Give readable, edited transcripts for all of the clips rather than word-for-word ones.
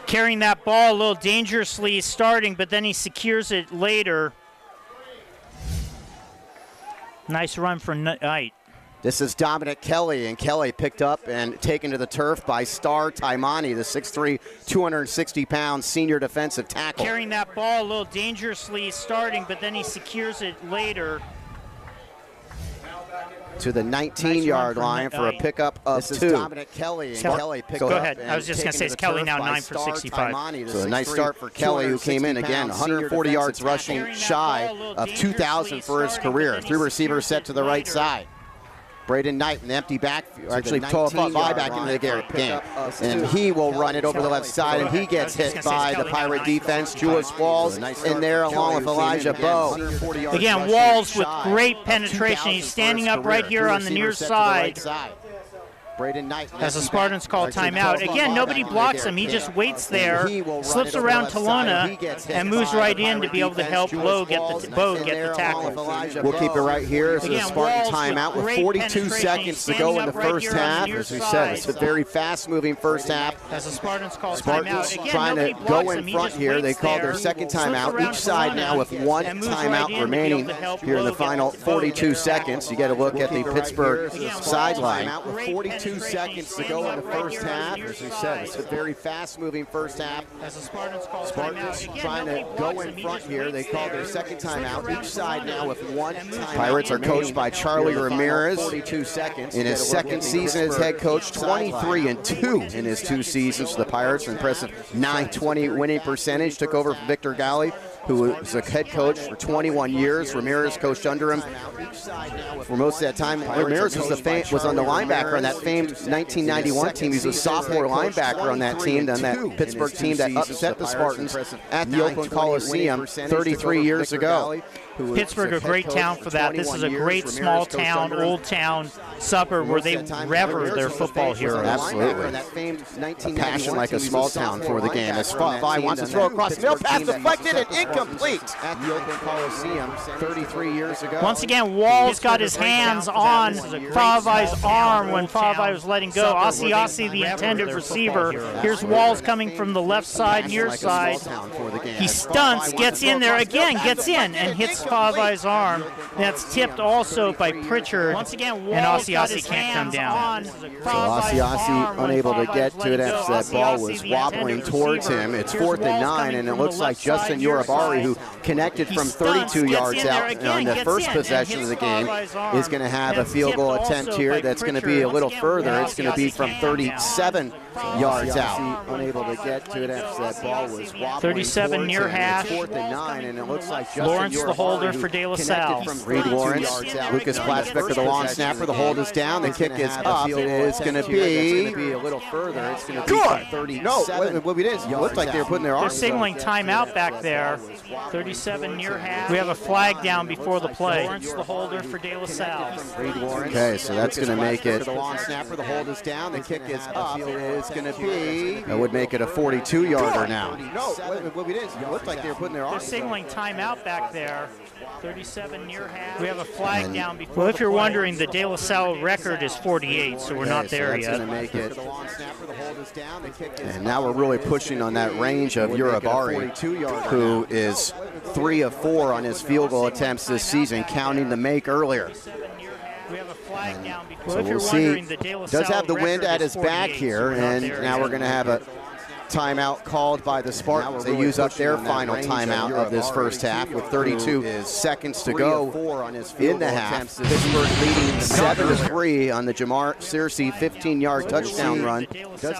Carrying that ball a little dangerously starting, but then he secures it later. Nice run for Knight. This is Dominic Kelly, and Kelly picked up and taken to the turf by Star Taimani, the 6'3", 260-pound senior defensive tackle. Carrying that ball a little dangerously starting, but then he secures it later. To the 19-yard line for a pickup of this 2. Is Dominic Kelly, and Kelly picked up. Go ahead. I was just going to say it's Kelly now, 9 for 65. So a nice start for Kelly, who came in again, 140 yards rushing, shy of 2,000 for his career. 3 receivers set to the right side. Braden Knight, an empty backfield, actually 5 back into the game. And he will run it over the left side, and he gets hit by the Pirate defense. Julius Walls in there along with Elijah Bowe. Again, Walls with great penetration. He's standing up right here on the near side. As the Spartans call timeout. Again, nobody blocks him. He just waits there, slips around Talona, and moves right in to be able to help Bowe get the tackle. We'll keep it right here. This is a Spartan timeout with 42 seconds to go in the first half. As we said, it's a very fast-moving first half. As the Spartans call Spartans timeout. Again, trying to go in front here. They called their second timeout. Each side now with 1 timeout remaining here in the final 42 seconds. You get a look at the Pittsburgh sideline. 42 seconds to go in the first half. As we said, it's a very fast-moving first half. As the Spartans call Spartans trying to go in front here. They called their second timeout. Each side now with 1 timeout. Pirates are coached by Charlie Ramirez. 42 seconds. In his second season as head coach, 23-2 in his 2 seasons for the Pirates. An impressive .920 winning percentage. Took over from Victor Galli, who was a head coach for 21 years. Ramirez coached under him for most of that time. Ramirez was on the linebacker on that famed 1991 team. He's a sophomore linebacker on that team, on that Pittsburgh team that upset the Spartans at the Oakland Coliseum 33 years ago. Pittsburgh, a great town for that. This is a great small town, old town suburb where they rever their football heroes. Absolutely. A passion like a small town for the game. As Fai wants to throw across the middle, pass deflected and incomplete. At the Oakland Coliseum 33 years ago. Once again, Walls got his hands on Favai's arm when Favai was letting go. Asiasi, the intended receiver. Here's Walls coming from the left side, near side. He stunts, gets in there again, gets in, and hits Favai's arm. That's tipped also by Pritchard. Once again, and Asiasi can't come down. So Asiasi unable to get to it after that ball was wobbling towards him. It's 4th and 9, and it looks like Justin Yorubari, who connected from 32 yards out on the first possession of the game, is going to have a field goal attempt here that's going to be a little further. It's going to be from 37 yards out. Unable to get to it after that ball was wobbling 37 near hash. 4th and 9, and it looks like Justin Lawrence, the holder for De La Salle. Reed Lawrence, Lucas Platzbecker, the long snapper. The hold is down. The kick is up. It is going to be a little further. It's going to be from 37. No, what we did is it looked like they were putting their arms. They're signaling timeout back there. 37 near half. We have a flag down before the play. Lawrence, the holder for De La Salle. Okay, so that's going to make it. The long snapper. The hold is down. The kick is up. It is going to be. That would make it a 42-yarder now. No, what we did is it looked like they were putting their arms. They're signaling timeout back there. 37 near half. We have a flag down before. Well, if you're wondering, the De La Salle record is 48, so we're not there yet. Going to make it. And now we're really pushing on that range of Yorubari, who is 3 of 4 on his field goal attempts this season, counting the make earlier. So we'll see. Does have the wind at his back here, and now we're going to have a timeout called by the Spartans. They use up their final timeout of this first half with 32 seconds to go in the half. Pittsburgh leading 7-3 on the Jamar Searcy 15-yard touchdown run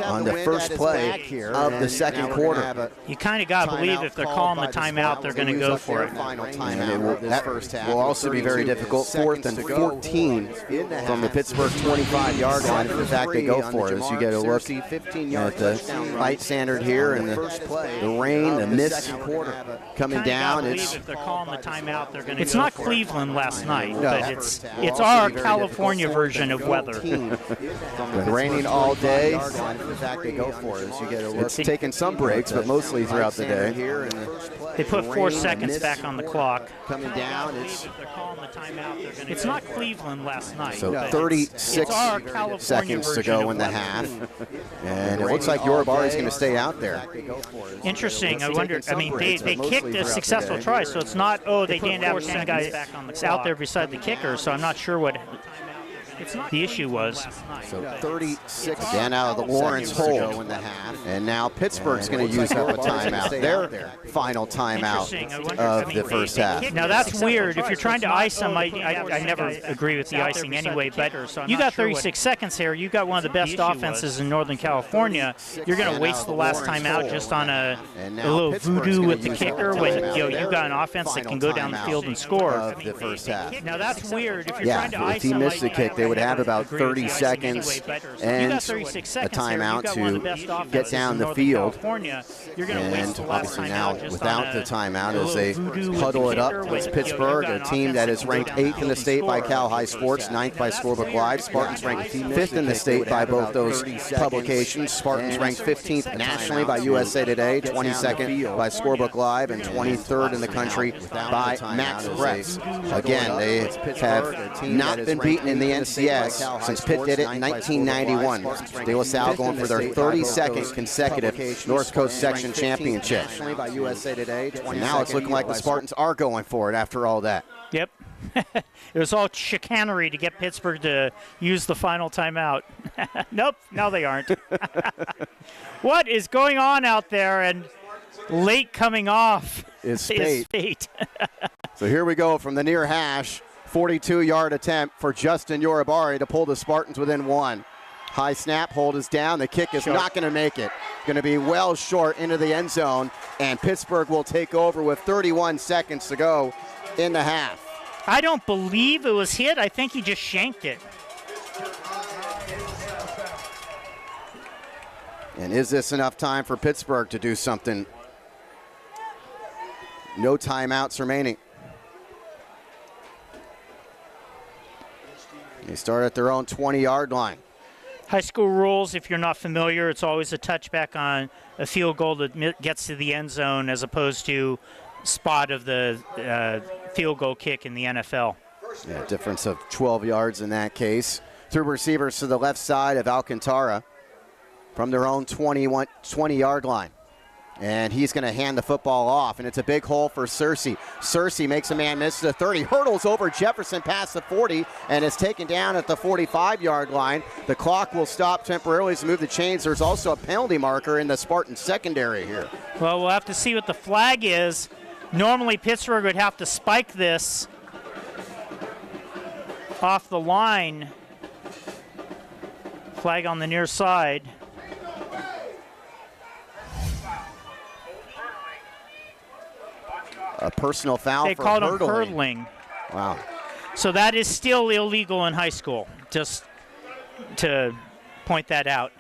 on the first play of the second quarter. You kind of got to believe if they're calling the timeout, they're going to go for it. That will also be very difficult. 4th and 14 from the Pittsburgh 25-yard line. If in fact they go for it, as you get a look at the light standard here, and the rain, the mist coming down. If they're calling the timeout, they're going to. It's not Cleveland last night, but it's our California version of weather. Raining all day. In fact, they go for it. As you get a look. It's taking some breaks, but mostly throughout the day. They put 4 seconds back on the clock. Coming down. It's not Cleveland last night. So 36 seconds to go in the half, and it looks like Yorubari is going to stay stay out there. Interesting. I wonder. I mean, they kicked a successful try, so it's not. Oh, they didn't have 10 guys out there beside the kicker. So I'm not sure what the issue was. So 36 again out of the Lawrence hole in the half, and now Pittsburgh's going to use up a timeout. Their final timeout of the first half. Now that's weird. If you're trying to ice them, I never agree with the icing anyway. But you got 36 seconds here. You got one of the best offenses in Northern California. You're going to waste the last timeout just on a little voodoo with the kicker when you got an offense that can go down the field and score. The first half. Now that's weird. If you're trying to ice if he them, missed the kick, they would have about 30 seconds and a timeout to get down the field. And obviously now without the timeout as they huddle it up, it's Pittsburgh, a team that is ranked 8th in the state by Cal High Sports, 9th by Scorebook Live. Spartans ranked 5th in the state by both those publications. Spartans ranked 15th nationally by USA Today, 22nd by Scorebook Live, and 23rd in the country by Max Press. Again, they have not been beaten in the NCS since Pitt did it in 1991. De La Salle going for their 32nd consecutive North Coast Section Championship. And now it's looking like the Spartans are going for it after all that. Yep. It was all chicanery to get Pittsburgh to use the final timeout. Nope, now they aren't. What is going on out there? And late coming off is fate. So here we go from the near hash. 42-yard attempt for Justin Yoribari to pull the Spartans within one. High snap, hold is down. The kick is not going to make it. Going to be well short into the end zone, and Pittsburgh will take over with 31 seconds to go in the half. I don't believe it was hit. I think he just shanked it. And is this enough time for Pittsburgh to do something? No timeouts remaining. They start at their own 20-yard line. High school rules, if you're not familiar, it's always a touchback on a field goal that gets to the end zone as opposed to spot of the field goal kick in the NFL. Yeah, difference of 12 yards in that case. Through receivers to the left side of Alcantara from their own 20-yard line. And he's going to hand the football off, and it's a big hole for Searcy. Searcy makes a man miss the 30, hurdles over Jefferson past the 40, and is taken down at the 45-yard line. The clock will stop temporarily to move the chains. There's also a penalty marker in the Spartan secondary here. Well, we'll have to see what the flag is. Normally, Pittsburgh would have to spike this off the line. Flag on the near side. A personal foul they for called hurdling. Him hurdling. Wow. So that is still illegal in high school, just to point that out.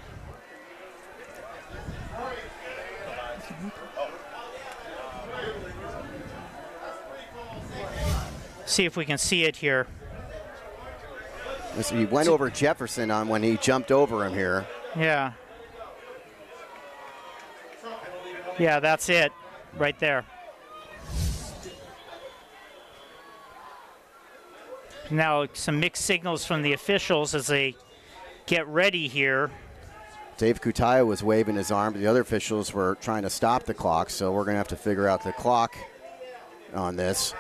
See if we can see it here. So he went over Jefferson on when he jumped over him here. Yeah. Yeah, that's it right there. Now some mixed signals from the officials as they get ready here. Dave Kutaya was waving his arm, but the other officials were trying to stop the clock, so we're going to have to figure out the clock on this.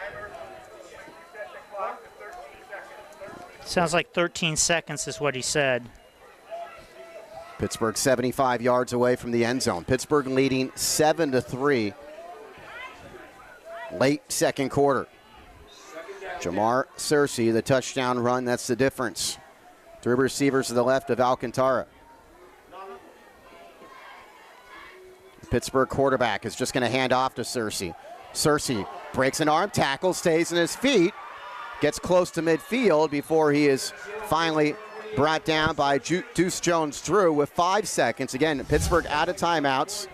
Sounds like 13 seconds is what he said. Pittsburgh 75 yards away from the end zone. Pittsburgh leading 7-3. Late second quarter. Jamar Searcy, the touchdown run, that's the difference. Three receivers to the left of Alcantara. The Pittsburgh quarterback is just going to hand off to Searcy. Searcy breaks an arm, tackle, stays in his feet, gets close to midfield before he is finally brought down by Deuce Jones-Drew with 5 seconds. Again, Pittsburgh out of timeouts.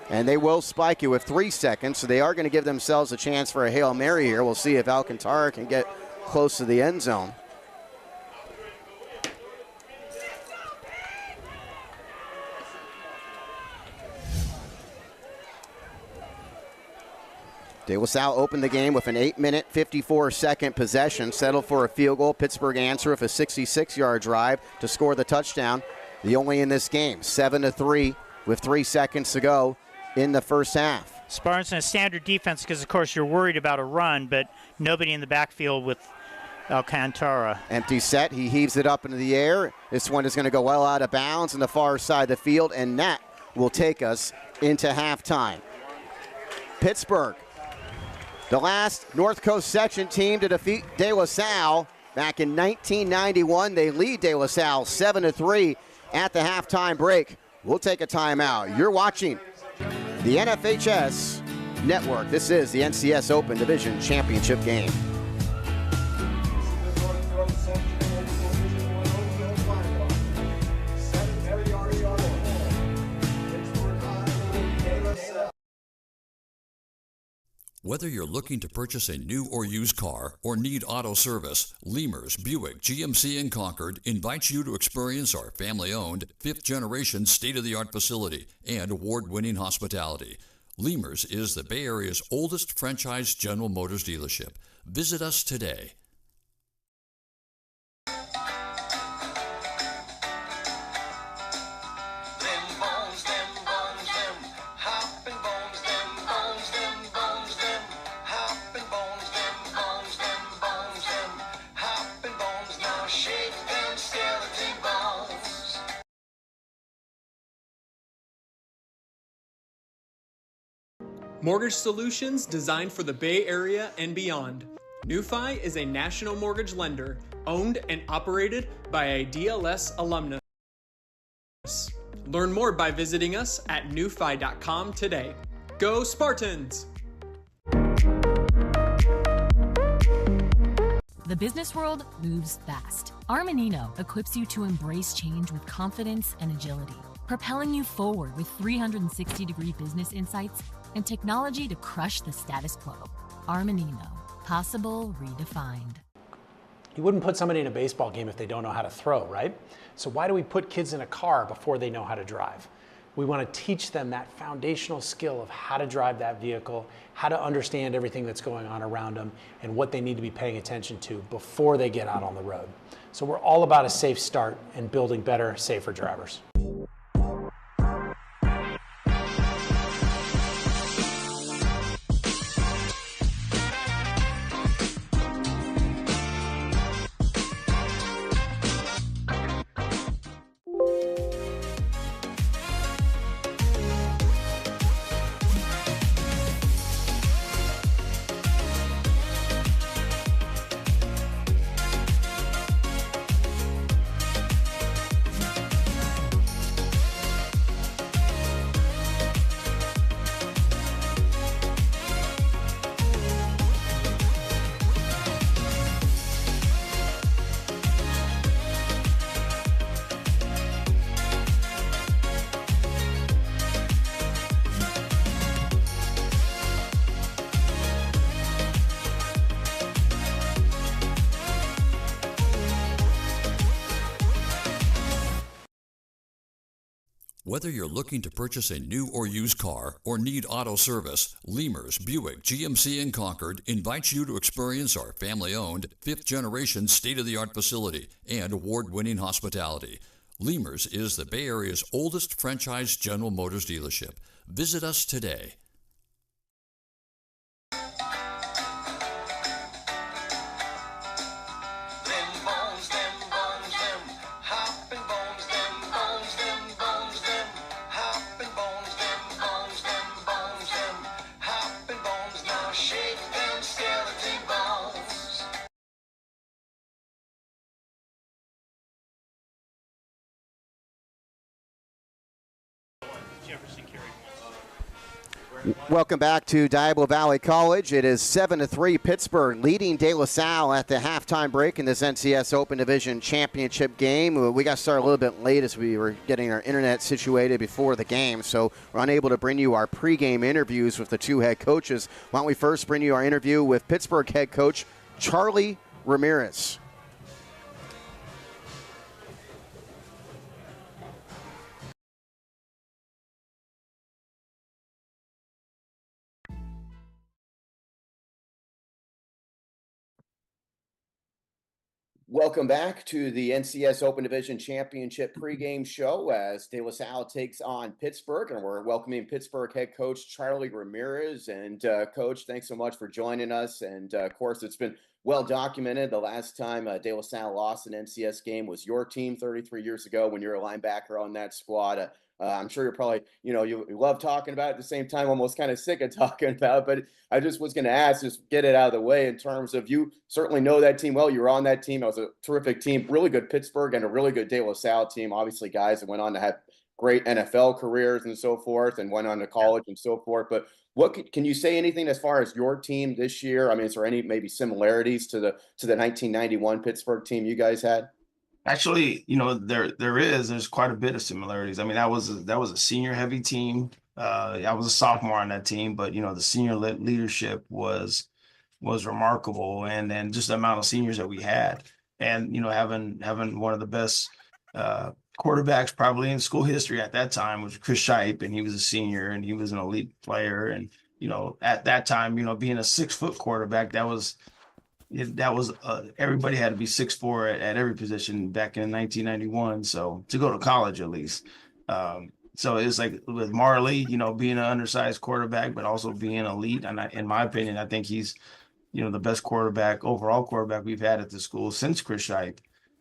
And they will spike you with 3 seconds, so they are going to give themselves a chance for a Hail Mary here. We'll see if Alcantara can get close to the end zone. De La Salle opened the game with an 8-minute, 54-second possession, settled for a field goal. Pittsburgh answered with a 66-yard drive to score the touchdown. The only in this game, 7-3. with 3 seconds to go in the first half. Spartans in a standard defense because, of course, you're worried about a run, but nobody in the backfield with Alcantara. Empty set. He heaves it up into the air. This one is going to go well out of bounds on the far side of the field, and that will take us into halftime. Pittsburgh, the last North Coast section team to defeat De La Salle back in 1991. They lead De La Salle 7-3 at the halftime break. We'll take a timeout. You're watching the NFHS Network. This is the NCS Open Division Championship game. Whether you're looking to purchase a new or used car or need auto service, Lemurs, Buick, GMC, and Concord invites you to experience our family-owned, fifth-generation, state-of-the-art facility and award-winning hospitality. Lemurs is the Bay Area's oldest franchise General Motors dealership. Visit us today. Mortgage solutions designed for the Bay Area and beyond. NewFi is a national mortgage lender owned and operated by a DLS alumnus. Learn more by visiting us at newfi.com today. Go Spartans! The business world moves fast. Armanino equips you to embrace change with confidence and agility, propelling you forward with 360-degree business insights and technology to crush the status quo. Armanino, possible redefined. You wouldn't put somebody in a baseball game if they don't know how to throw, right? So why do we put kids in a car before they know how to drive? We want to teach them that foundational skill of how to drive that vehicle, how to understand everything that's going on around them, and what they need to be paying attention to before they get out on the road. So we're all about a safe start and building better, safer drivers. Whether you're looking to purchase a new or used car or need auto service, Lemurs, Buick, GMC, and Concord invites you to experience our family-owned, fifth-generation, state-of-the-art facility and award-winning hospitality. Lemurs is the Bay Area's oldest franchise General Motors dealership. Visit us today. Welcome back to Diablo Valley College. It is 7-3 Pittsburgh leading De La Salle at the halftime break in this NCS Open Division Championship game. We got started a little bit late as we were getting our internet situated before the game, so we're unable to bring you our pregame interviews with the two head coaches. Why don't we first bring you our interview with Pittsburgh head coach Charlie Ramirez. Welcome back to the NCS Open Division Championship pregame show as De La Salle takes on Pittsburgh, and we're welcoming Pittsburgh head coach Charlie Ramirez. And Coach, thanks so much for joining us. And of course, it's been well documented. The last time De La Salle lost an NCS game was your team 33 years ago when you were a linebacker on that squad. I'm sure you're probably, you love talking about it, at the same time, almost kind of sick of talking about it. But I just was going to ask, just get it out of the way in terms of, you certainly know that team well. You were on that team. It was a terrific team, really good Pittsburgh and a really good De La Salle team. Obviously, guys that went on to have great NFL careers and so forth and went on to college and so forth. But what can you say anything as far as your team this year? I mean, is there any maybe similarities to the 1991 Pittsburgh team you guys had? Actually, there's quite a bit of similarities. I mean, that was a senior heavy team. I was a sophomore on that team, but the senior leadership was remarkable, and then just the amount of seniors that we had, and having one of the best quarterbacks probably in school history at that time was Chris Shipe, and he was a senior and he was an elite player, and at that time, being a 6-foot quarterback, that was everybody had to be 6'4" at every position back in 1991. So to go to college, at least. So it's like with Marley, being an undersized quarterback, but also being elite. And in my opinion, I think he's, the best overall quarterback we've had at the school since Chris Shipe.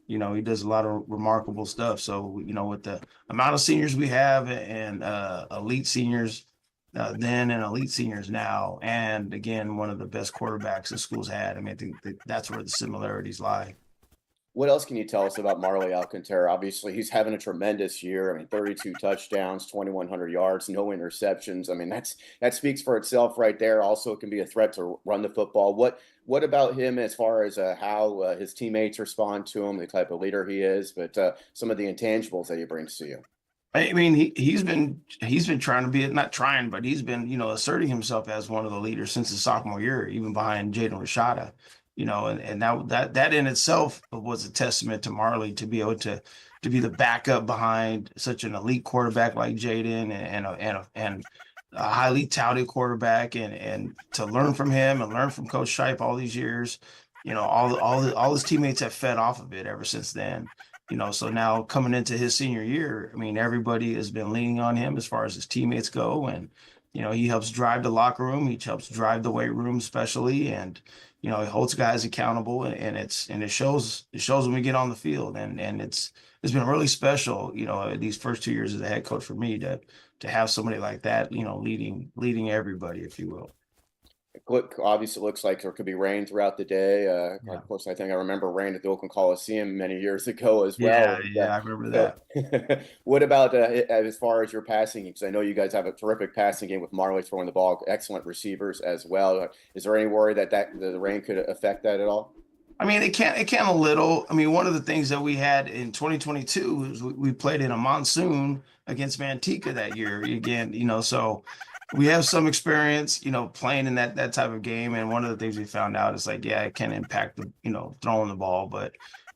He does a lot of remarkable stuff. So, with the amount of seniors we have and elite seniors then and elite seniors now, and again, one of the best quarterbacks the school's had. I mean, I think that's where the similarities lie. What else can you tell us about Marley Alcantara? Obviously, he's having a tremendous year. I mean, 32 touchdowns, 2,100 yards, no interceptions. I mean, that speaks for itself right there. Also, it can be a threat to run the football. What about him as far as how his teammates respond to him, the type of leader he is, but some of the intangibles that he brings to you? I mean, he's been trying to be, not trying, but he's been, asserting himself as one of the leaders since his sophomore year, even behind Jaden Rashada, and that in itself was a testament to Marley to be able to be the backup behind such an elite quarterback like Jaden and a highly touted quarterback, and to learn from him and learn from Coach Shipe all these years. All his teammates have fed off of it ever since then. So now coming into his senior year, I mean, everybody has been leaning on him as far as his teammates go. And, he helps drive the locker room. He helps drive the weight room, especially. And, he holds guys accountable, and it shows when we get on the field. And it's been really special, these first 2 years as a head coach for me to have somebody like that, leading everybody, if you will. Obviously, looks like there could be rain throughout the day. Of course, I think I remember rain at the Oakland Coliseum many years ago as well. Yeah, I remember that. What about as far as your passing game? Because I know you guys have a terrific passing game with Marley throwing the ball, excellent receivers as well. Is there any worry that the rain could affect that at all? I mean, it can a little. I mean, one of the things that we had in 2022 was we played in a monsoon against Manteca that year again, so we have some experience, playing in that type of game. And one of the things we found out is like, yeah, it can impact the, throwing the ball, but,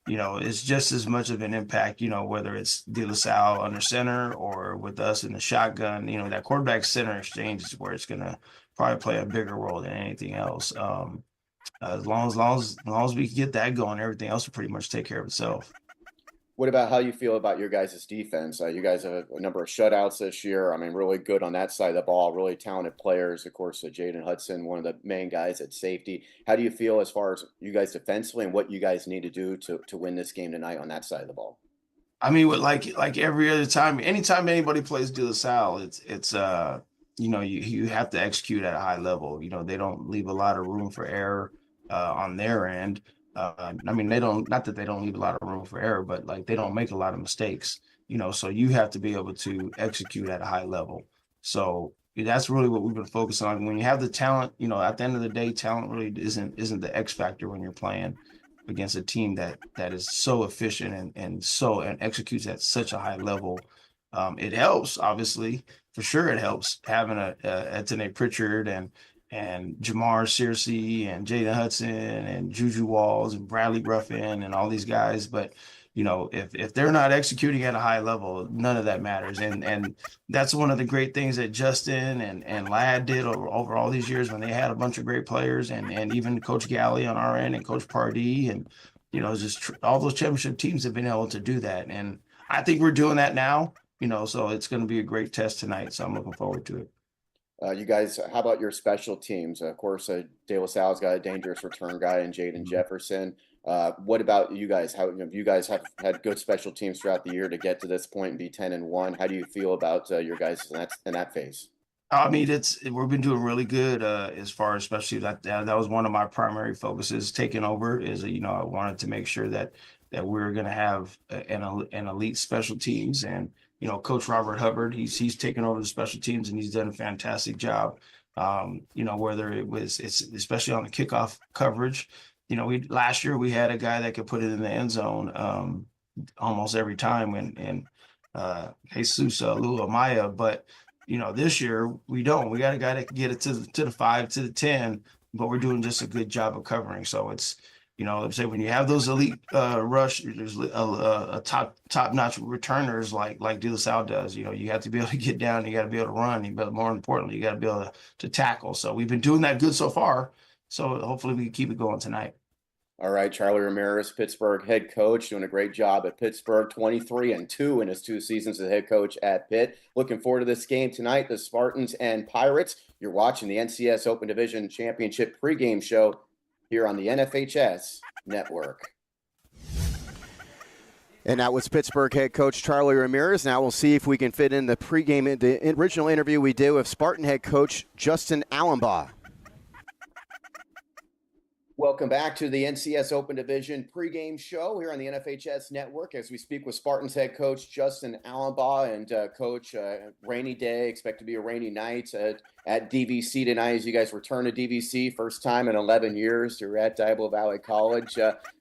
it's just as much of an impact, whether it's De La Salle under center or with us in the shotgun, that quarterback center exchange is where it's going to probably play a bigger role than anything else. As long as we can get that going, everything else will pretty much take care of itself. What about how you feel about your guys' defense? You guys have a number of shutouts this year. I mean, really good on that side of the ball, really talented players. Of course, Jaden Hudson, one of the main guys at safety. How do you feel as far as you guys defensively and what you guys need to do to win this game tonight on that side of the ball? I mean, like every other time, anytime anybody plays De La Salle, it's you have to execute at a high level. They don't leave a lot of room for error on their end. I mean, not that they don't leave a lot of room for error, but like they don't make a lot of mistakes, so you have to be able to execute at a high level. So that's really what we've been focusing on. When you have the talent, at the end of the day, talent really isn't the X factor when you're playing against a team that is so efficient and executes at such a high level. It helps, obviously, for sure. It helps having a Etienne Pritchard and Jamar Searcy and Jaden Hudson and Juju Walls and Bradley Ruffin and all these guys. But, if they're not executing at a high level, none of that matters. And that's one of the great things that Justin and Ladd did over all these years when they had a bunch of great players and even Coach Galley on our end and Coach Pardee. And, just all those championship teams have been able to do that. And I think we're doing that now, so it's going to be a great test tonight. So I'm looking forward to it. You guys, how about your special teams? Of course, De La Salle's got a dangerous return guy in Jaden Jefferson. What about you guys? How you guys have had good special teams throughout the year to get to this point and be 10-1? How do you feel about your guys in that phase? I mean, we've been doing really good as far as, especially that was one of my primary focuses taking over is, I wanted to make sure that we're going to have an elite special teams. And, Coach Robert Hubbard, he's taken over the special teams and he's done a fantastic job. Whether it's especially on the kickoff coverage, last year we had a guy that could put it in the end zone almost every time and Jesus Luamaya, but this year we don't. We got a guy that can get it to the 5 to the 10, but we're doing just a good job of covering. So it's, let's say when you have those elite rush, there's a top-notch returners like De La Salle does. You have to be able to get down. You got to be able to run. But more importantly, you got to be able to tackle. So we've been doing that good so far. So hopefully we can keep it going tonight. All right, Charlie Ramirez, Pittsburgh head coach, doing a great job at Pittsburgh, 23-2 in his 2 seasons as head coach at Pitt. Looking forward to this game tonight, the Spartans and Pirates. You're watching the NCS Open Division Championship pregame show here on the NFHS Network. And that was Pittsburgh head coach Charlie Ramirez. Now we'll see if we can fit in the pregame, the original interview we did with Spartan head coach Justin Allenbaugh. Welcome back to the NCS Open Division pregame show here on the NFHS Network as we speak with Spartans head coach Justin Allenbaugh and coach, rainy day, expect to be a rainy night at DVC tonight as you guys return to DVC, first time in 11 years. You're at Diablo Valley College.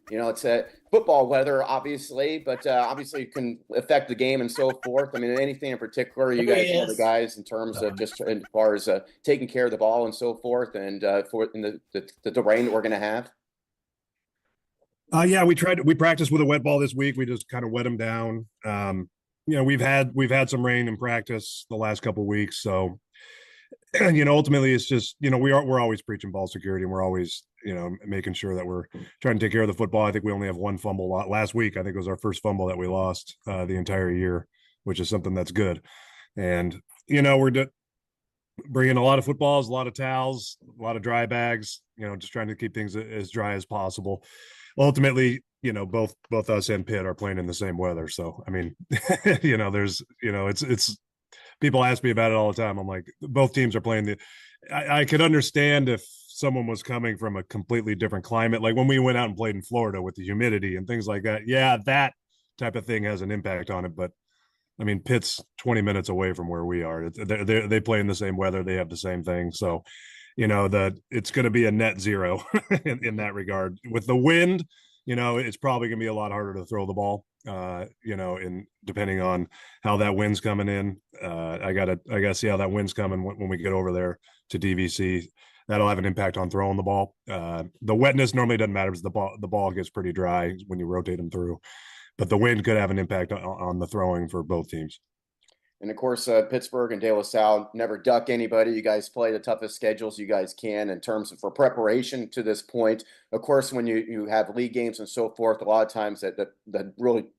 It's football weather, obviously, but obviously it can affect the game and so forth. I mean, anything in particular you guys tell the guys in terms of just as far as taking care of the ball and so forth, and for the rain that we're going to have? Yeah, we practiced with a wet ball this week. We just kind of wet them down. We've had some rain in practice the last couple of weeks, so ultimately it's just we're always preaching ball security, and we're always making sure that we're trying to take care of the football. I think we only have one fumble last week. I think it was our first fumble that we lost the entire year, which is something that's good. And we're bringing a lot of footballs, a lot of towels, a lot of dry bags. Just trying to keep things as dry as possible. Ultimately, both us and Pitt are playing in the same weather. So I mean, it's people ask me about it all the time. I'm like, both teams are playing I could understand if someone was coming from a completely different climate, like when we went out and played in Florida with the humidity and things like that. Yeah, that type of thing has an impact on it. But I mean, Pitt's 20 minutes away from where we are. They play in the same weather. They have the same thing. So, it's going to be a net zero in that regard. With the wind, it's probably going to be a lot harder to throw the ball. In depending on how that wind's coming in. I gotta see how that wind's coming when we get over there to DVC. That'll have an impact on throwing the ball. The wetness normally doesn't matter because the ball gets pretty dry when you rotate them through, but the wind could have an impact on the throwing for both teams. And of course, Pittsburgh and De La Salle never duck anybody. You guys play the toughest schedules you guys can in terms of for preparation to this point. Of course, when you have league games and so forth, a lot of times the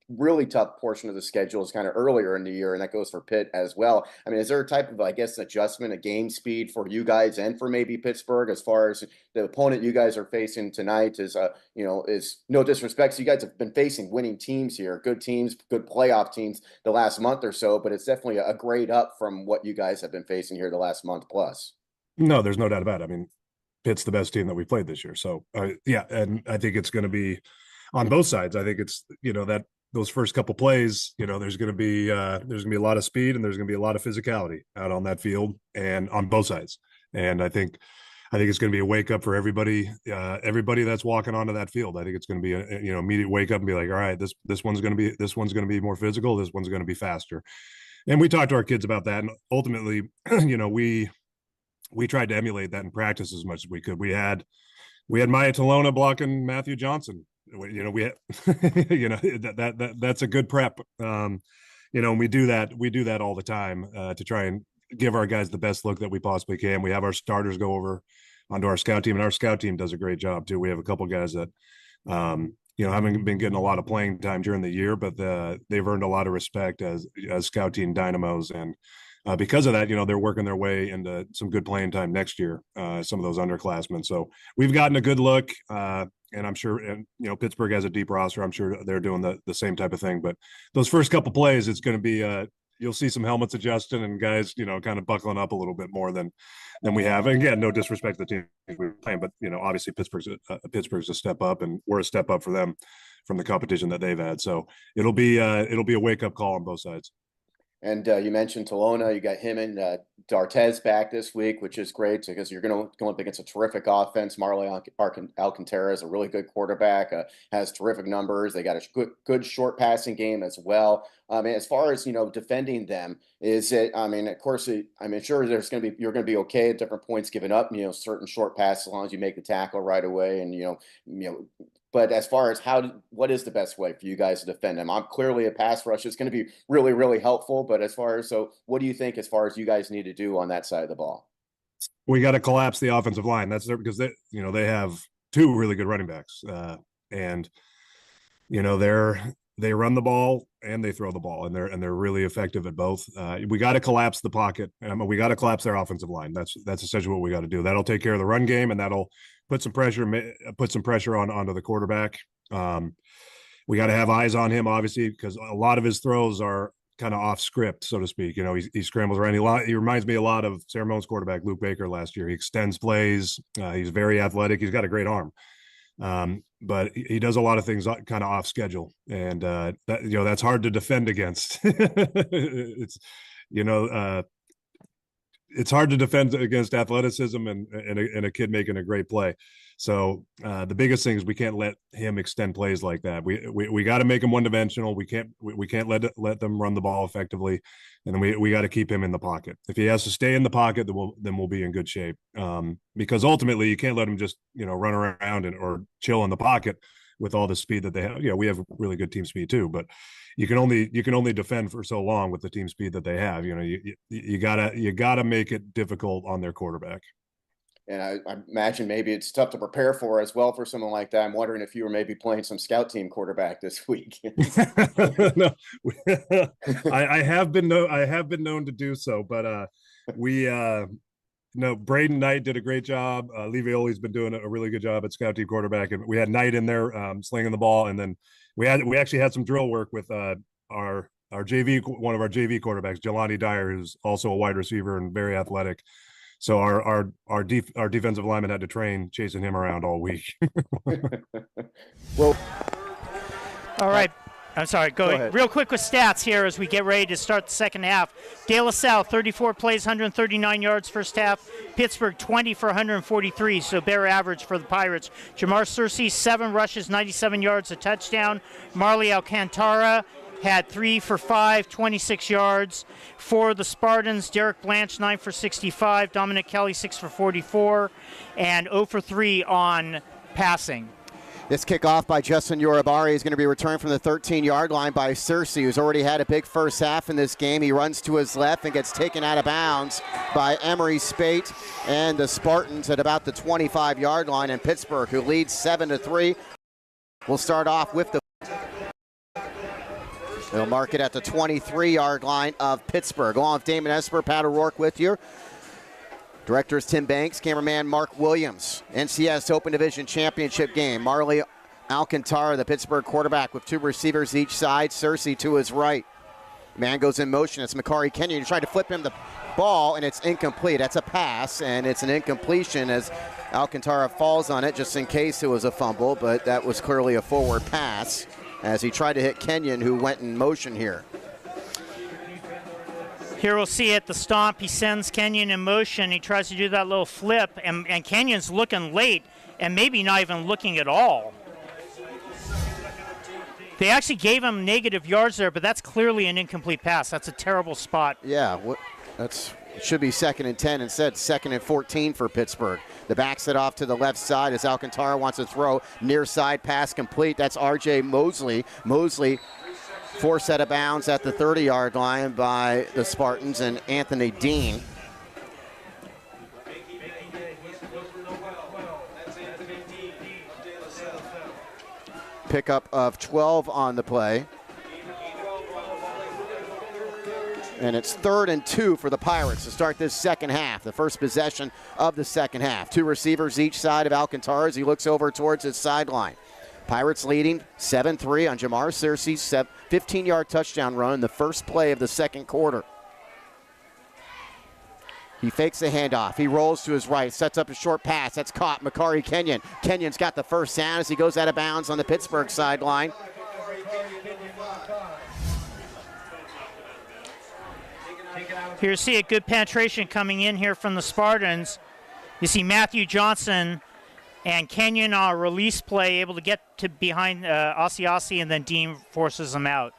really tough portion of the schedule is kind of earlier in the year, and that goes for Pitt as well. I mean, is there a type of, adjustment, a game speed for you guys and for maybe Pittsburgh as far as the opponent you guys are facing tonight is no disrespect. So you guys have been facing winning teams here, good teams, good playoff teams the last month or so, but it's definitely a grade up from what you guys have been facing here the last month plus. No, there's no doubt about it. I mean, Pitt's the best team that we played this year. So yeah, and I think it's going to be on both sides. I think it's that those first couple plays, there's going to be a lot of speed and there's going to be a lot of physicality out on that field and on both sides. And I think it's going to be a wake up for everybody that's walking onto that field. I think it's going to be a immediate wake up and be like, all right, this one's going to be more physical. This one's going to be faster. And we talked to our kids about that. And ultimately, we tried to emulate that in practice as much as we could. We had Maya Talona blocking Matthew Johnson. We had, that's a good prep. And we do that all the time to try and give our guys the best look that we possibly can. We have our starters go over onto our scout team, and our scout team does a great job too. We have a couple guys that haven't been getting a lot of playing time during the year, but they've earned a lot of respect as scout team dynamos. And because of that, they're working their way into some good playing time next year, some of those underclassmen. So we've gotten a good look, and I'm sure, and Pittsburgh has a deep roster. I'm sure they're doing the same type of thing. But those first couple plays, it's going to be you'll see some helmets adjusting and guys, kind of buckling up a little bit more than we have. And again, no disrespect to the team we're playing, but obviously Pittsburgh's a step up, and we're a step up for them from the competition that they've had. So it'll be a wake up call on both sides. And you mentioned Talona. You got him and D'Artez back this week, which is great because you're going to go up against a terrific offense. Marley Alcantara is a really good quarterback, has terrific numbers. They got a good short passing game as well. As far as defending them, is it? Of course, sure you're going to be okay at different points giving up, certain short passes as long as you make the tackle right away, and But as far as what is the best way for you guys to defend them? I'm clearly a pass rush is going to be really, really helpful. But what do you think as far as you guys need to do on that side of the ball? We got to collapse the offensive line. That's there because they have two really good running backs, and they run the ball and they throw the ball, and they're really effective at both. We got to collapse the pocket. We got to collapse their offensive line. That's essentially what we got to do. That'll take care of the run game, and that'll put some pressure onto the quarterback. We got to have eyes on him, obviously, because a lot of his throws are kind of off script, so to speak. He scrambles around. He reminds me a lot of Saramone's quarterback, Luke Baker, last year. He extends plays. He's very athletic. He's got a great arm. But he does a lot of things kind of off schedule, and that's hard to defend against. It's hard to defend against athleticism and a kid making a great play. So the biggest thing is we can't let him extend plays like that. We got to make him one dimensional. We can't let them run the ball effectively, and we got to keep him in the pocket. If he has to stay in the pocket, then we'll be in good shape. Because ultimately you can't let him just run around or chill in the pocket with all the speed that they have. We have really good team speed too, but you can only defend for so long with the team speed that they have. You gotta make it difficult on their quarterback. And I imagine maybe it's tough to prepare for as well for someone like that. I'm wondering if you were maybe playing some scout team quarterback this week. No, I have been known to do so, but Braden Knight did a great job. Levioli's been doing a really good job at scout team quarterback, and we had Knight in there slinging the ball, and then we actually had some drill work with our JV, one of our JV quarterbacks, Jelani Dyer, who's also a wide receiver and very athletic. So our defensive lineman had to train chasing him around all week. Well, all right. I'm sorry, go ahead. Real quick with stats here as we get ready to start the second half. De La Salle, 34 plays, 139 yards first half. Pittsburgh, 20 for 143, so bare average for the Pirates. Jamar Searcy, 7 rushes, 97 yards, a touchdown. Marley Alcantara had 3 for 5, 26 yards. For the Spartans, Derek Blanche, 9 for 65. Dominic Kelly, 6 for 44. And 0 for 3 on passing. This kickoff by Justin Yorubari is going to be returned from the 13-yard line by Searcy, who's already had a big first half in this game. He runs to his left and gets taken out of bounds by Emery Spate and the Spartans at about the 25-yard line, and Pittsburgh, who leads 7-3, will start off with the. They'll mark it at the 23-yard line of Pittsburgh. Along with Damon Esper, Pat O'Rourke with you. Directors Tim Banks, cameraman Mark Williams. NCS Open Division Championship game. Marley Alcantara, the Pittsburgh quarterback, with 2 receivers each side. Searcy to his right. Man goes in motion. It's Makari Kenyon. You're trying to flip him the ball, and it's incomplete. That's a pass, and it's an incompletion as Alcantara falls on it just in case it was a fumble, but that was clearly a forward pass as he tried to hit Kenyon, who went in motion here. Here we'll see it, the stomp. He sends Kenyon in motion. He tries to do that little flip, and Kenyon's looking late and maybe not even looking at all. They actually gave him negative yards there, but that's clearly an incomplete pass. That's a terrible spot. Yeah, it should be 2nd and 10 instead, 2nd and 14 for Pittsburgh. The backs it off to the left side as Alcantara wants to throw. Near side pass complete. That's R.J. Mosley. Mosley forced out of bounds at the 30-yard line by the Spartans and Anthony Dean. Pickup of 12 on the play. And it's 3rd and 2 for the Pirates to start this second half, the first possession of the second half. 2 receivers each side of Alcantara as he looks over towards his sideline. Pirates leading 7-3 on Jamar Searcy's 15-yard touchdown run in the first play of the second quarter. He fakes the handoff. He rolls to his right, sets up a short pass. That's caught. Makari Kenyon. Kenyon's got the first down as he goes out of bounds on the Pittsburgh sideline. Here you see a good penetration coming in here from the Spartans. You see Matthew Johnson and Kenyon on a release play, able to get to behind Asiasi, and then Dean forces him out.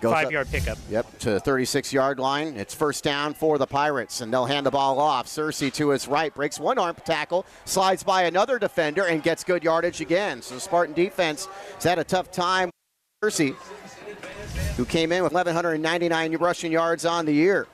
5-yard pickup. Yep, to the 36-yard line. It's first down for the Pirates, and they'll hand the ball off. Searcy to his right, breaks one arm tackle, slides by another defender, and gets good yardage again. So the Spartan defense has had a tough time. Searcy, who came in with 1,199 rushing yards on the year.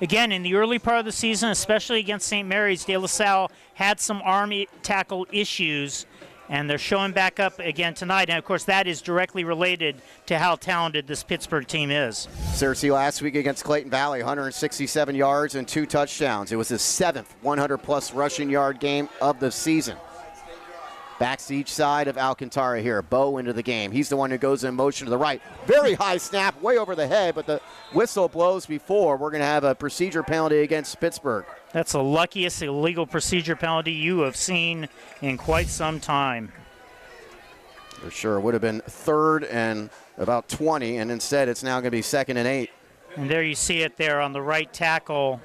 Again, in the early part of the season, especially against St. Mary's, De La Salle had some arm tackle issues, and they're showing back up again tonight. And, of course, that is directly related to how talented this Pittsburgh team is. Searcy last week against Clayton Valley, 167 yards and 2 touchdowns. It was his 7th 100-plus rushing yard game of the season. Backs to each side of Alcantara here. Bo into the game. He's the one who goes in motion to the right. Very high snap, way over the head, but the whistle blows before. We're going to have a procedure penalty against Pittsburgh. That's the luckiest illegal procedure penalty you have seen in quite some time. For sure. It would have been 3rd and about 20, and instead it's now going to be 2nd and 8. And there you see it there on the right tackle.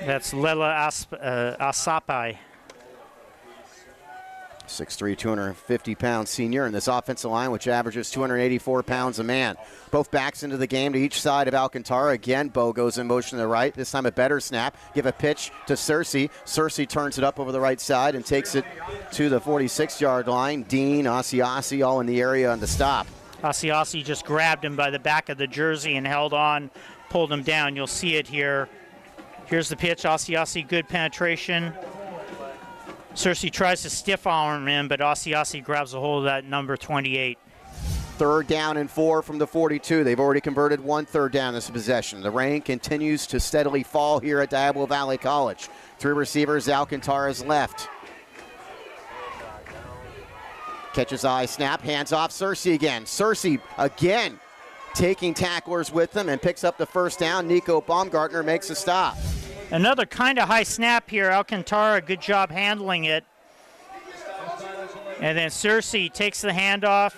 That's Lela Asapai. 6'3", 250-pound senior in this offensive line, which averages 284 pounds a man. Both backs into the game to each side of Alcantara. Again, Bo goes in motion to the right. This time a better snap. Give a pitch to Searcy. Searcy turns it up over the right side and takes it to the 46-yard line. Dean, Asiasi all in the area on the stop. Asiasi just grabbed him by the back of the jersey and held on, pulled him down. You'll see it here. Here's the pitch. Asiasi, good penetration. Searcy tries to stiff arm him, but Asiasi grabs a hold of that number 28. 3rd down and 4 from the 42. They've already converted 1 third down this possession. The rain continues to steadily fall here at Diablo Valley College. 3 receivers, Alcantara's left. Catches eye snap, hands off Searcy again. Searcy again taking tacklers with them and picks up the first down. Nico Baumgartner makes a stop. Another kind of high snap here. Alcantara, good job handling it. And then Searcy takes the handoff,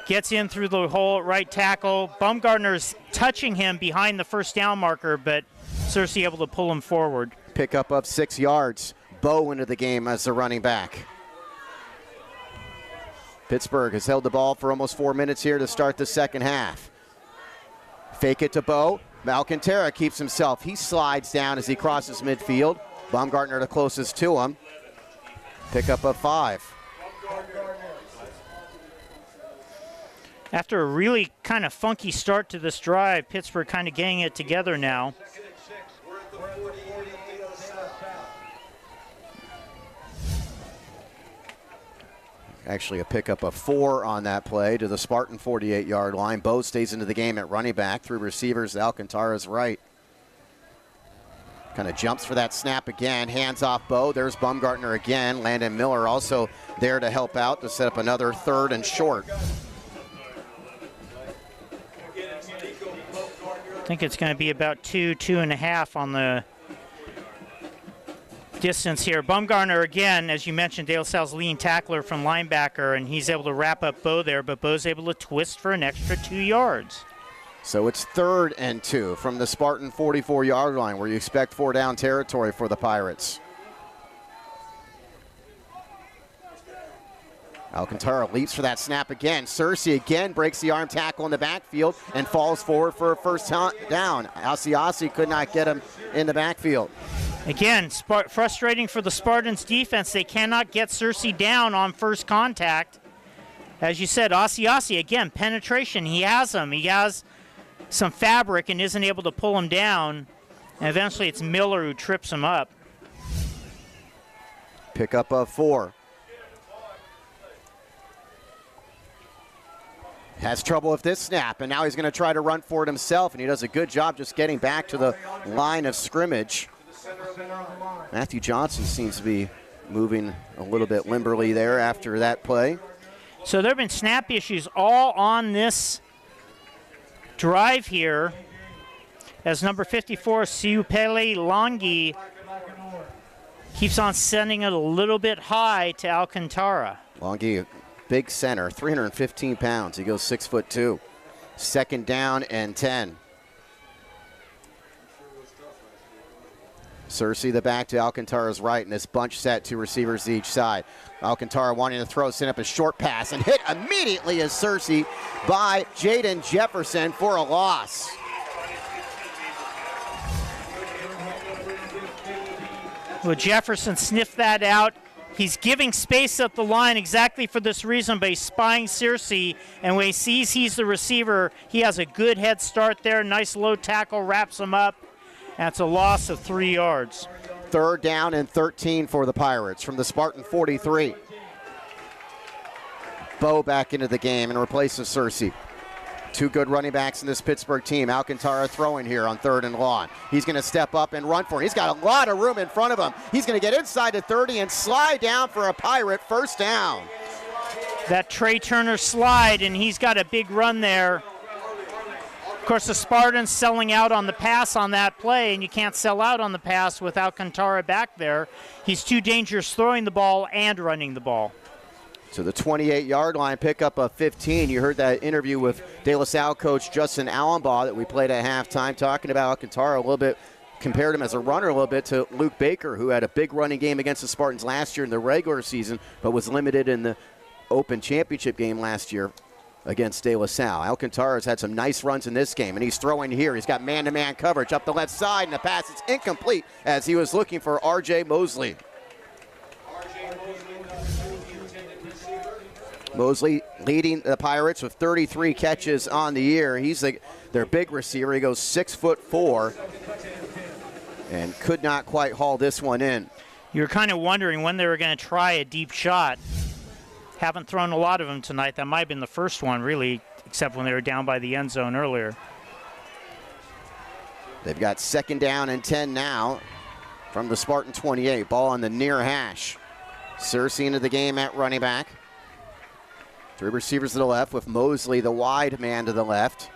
gets in through the hole at right tackle. Baumgartner's touching him behind the first down marker, but Searcy able to pull him forward. Pickup of 6 yards. Bo into the game as the running back. Pittsburgh has held the ball for almost 4 minutes here to start the second half. Fake it to Bo. Alcantara keeps himself. He slides down as he crosses midfield. Baumgartner the closest to him. Pickup of 5. After a really kind of funky start to this drive, Pittsburgh kind of getting it together now. Actually a pickup of 4 on that play to the Spartan 48-yard line. Bo stays into the game at running back. 3 receivers, Alcantara's right. Kind of jumps for that snap again. Hands off Bo. There's Baumgartner again. Landon Miller also there to help out to set up another 3rd and short. I think it's going to be about 2.5 on the distance here. Baumgartner again, as you mentioned, De La Salle's lean tackler from linebacker, and he's able to wrap up Bo there, but Bo's able to twist for an extra 2 yards. So it's 3rd and 2 from the Spartan 44-yard line, where you expect 4 down territory for the Pirates. Alcantara leaps for that snap again. Searcy again breaks the arm tackle in the backfield and falls forward for a first down. Asiasi could not get him in the backfield. Again, frustrating for the Spartans defense. They cannot get Searcy down on first contact. As you said, Asiasi, again, penetration. He has him. He has some fabric and isn't able to pull him down. And eventually it's Miller who trips him up. Pickup of 4. Has trouble with this snap, and now he's going to try to run for it himself, and he does a good job just getting back to the line of scrimmage. Matthew Johnson seems to be moving a little bit limberly there after that play. So there have been snap issues all on this drive here as number 54, Siupele Langi, keeps on sending it a little bit high to Alcantara. Langi, big center, 315 pounds. He goes 6'2". 2nd down and 10. Searcy the back to Alcantara's right, and this bunch set, 2 receivers to each side. Alcantara wanting to throw, send up a short pass, and hit immediately as Searcy by Jaden Jefferson for a loss. Well, Jefferson sniffed that out. He's giving space at the line exactly for this reason, but he's spying Searcy, and when he sees he's the receiver, he has a good head start there. Nice low tackle, wraps him up. That's a loss of 3 yards. 3rd down and 13 for the Pirates from the Spartan 43. Bo back into the game and replaces Searcy. 2 good running backs in this Pittsburgh team. Alcantara throwing here on 3rd and long. He's going to step up and run for it. He's got a lot of room in front of him. He's going to get inside to 30 and slide down for a Pirate 1st down. That Trey Turner slide, and he's got a big run there. Of course, the Spartans selling out on the pass on that play, and you can't sell out on the pass with Alcantara back there. He's too dangerous throwing the ball and running the ball. To the 28-yard line, pickup of 15. You heard that interview with De La Salle coach Justin Allenbaugh that we played at halftime, talking about Alcantara a little bit, compared him as a runner a little bit to Luke Baker, who had a big running game against the Spartans last year in the regular season, but was limited in the Open Championship game last year against De La Salle. Alcantara's had some nice runs in this game, and he's throwing here. He's got man-to-man coverage up the left side, and the pass is incomplete as he was looking for R.J. Mosley. Mosley leading the Pirates with 33 catches on the year. He's their big receiver. He goes 6'4", and could not quite haul this one in. You're kind of wondering when they were going to try a deep shot. Haven't thrown a lot of them tonight. That might have been the first one, really, except when they were down by the end zone earlier. They've got 2nd down and 10 now from the Spartan 28. Ball on the near hash. Searcy into the game at running back. 3 receivers to the left with Mosley, the wide man, to the left.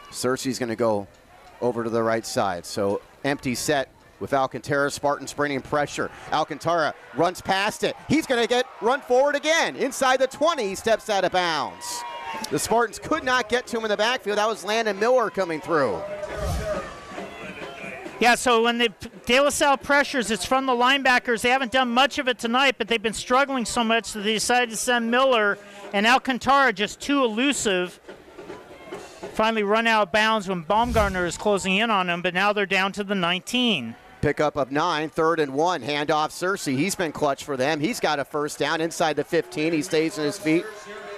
Searcy's going to go over to the right side. So empty set with Alcantara. Spartans bringing pressure. Alcantara runs past it. He's going to run forward again. Inside the 20, he steps out of bounds. The Spartans could not get to him in the backfield. That was Landon Miller coming through. Yeah, so when the De La Salle pressures, it's from the linebackers. They haven't done much of it tonight, but they've been struggling so much that they decided to send Miller, and Alcantara just too elusive. Finally run out of bounds when Baumgartner is closing in on him, but now they're down to the 19. Pickup of 9, 3rd and 1. Handoff Searcy. He's been clutch for them. He's got a 1st down inside the 15. He stays on his feet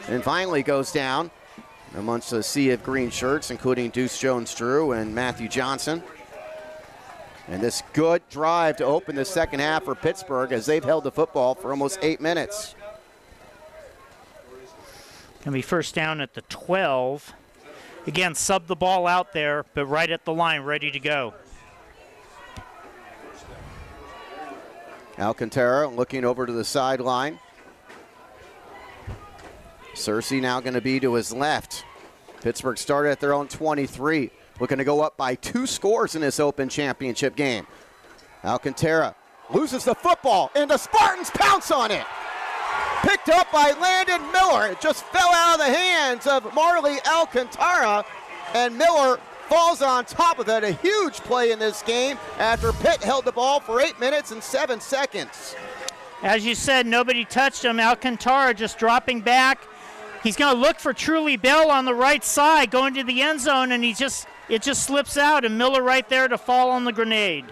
and finally goes down amongst a sea of green shirts, including Deuce Jones-Drew and Matthew Johnson. And this good drive to open the 2nd half for Pittsburgh as they've held the football for almost 8 minutes. Going to be 1st down at the 12. Again, sub the ball out there, but right at the line, ready to go. Alcantara looking over to the sideline. Searcy now going to be to his left. Pittsburgh started at their own 23. Looking to go up by 2 scores in this Open Championship game. Alcantara loses the football, and the Spartans pounce on it. Picked up by Landon Miller. It just fell out of the hands of Marley Alcantara, and Miller falls on top of it. A huge play in this game after Pitt held the ball for 8 minutes and 7 seconds. As you said, nobody touched him. Alcantara just dropping back. He's going to look for Truly Bell on the right side, going to the end zone, and it just slips out, and Miller right there to fall on the grenade.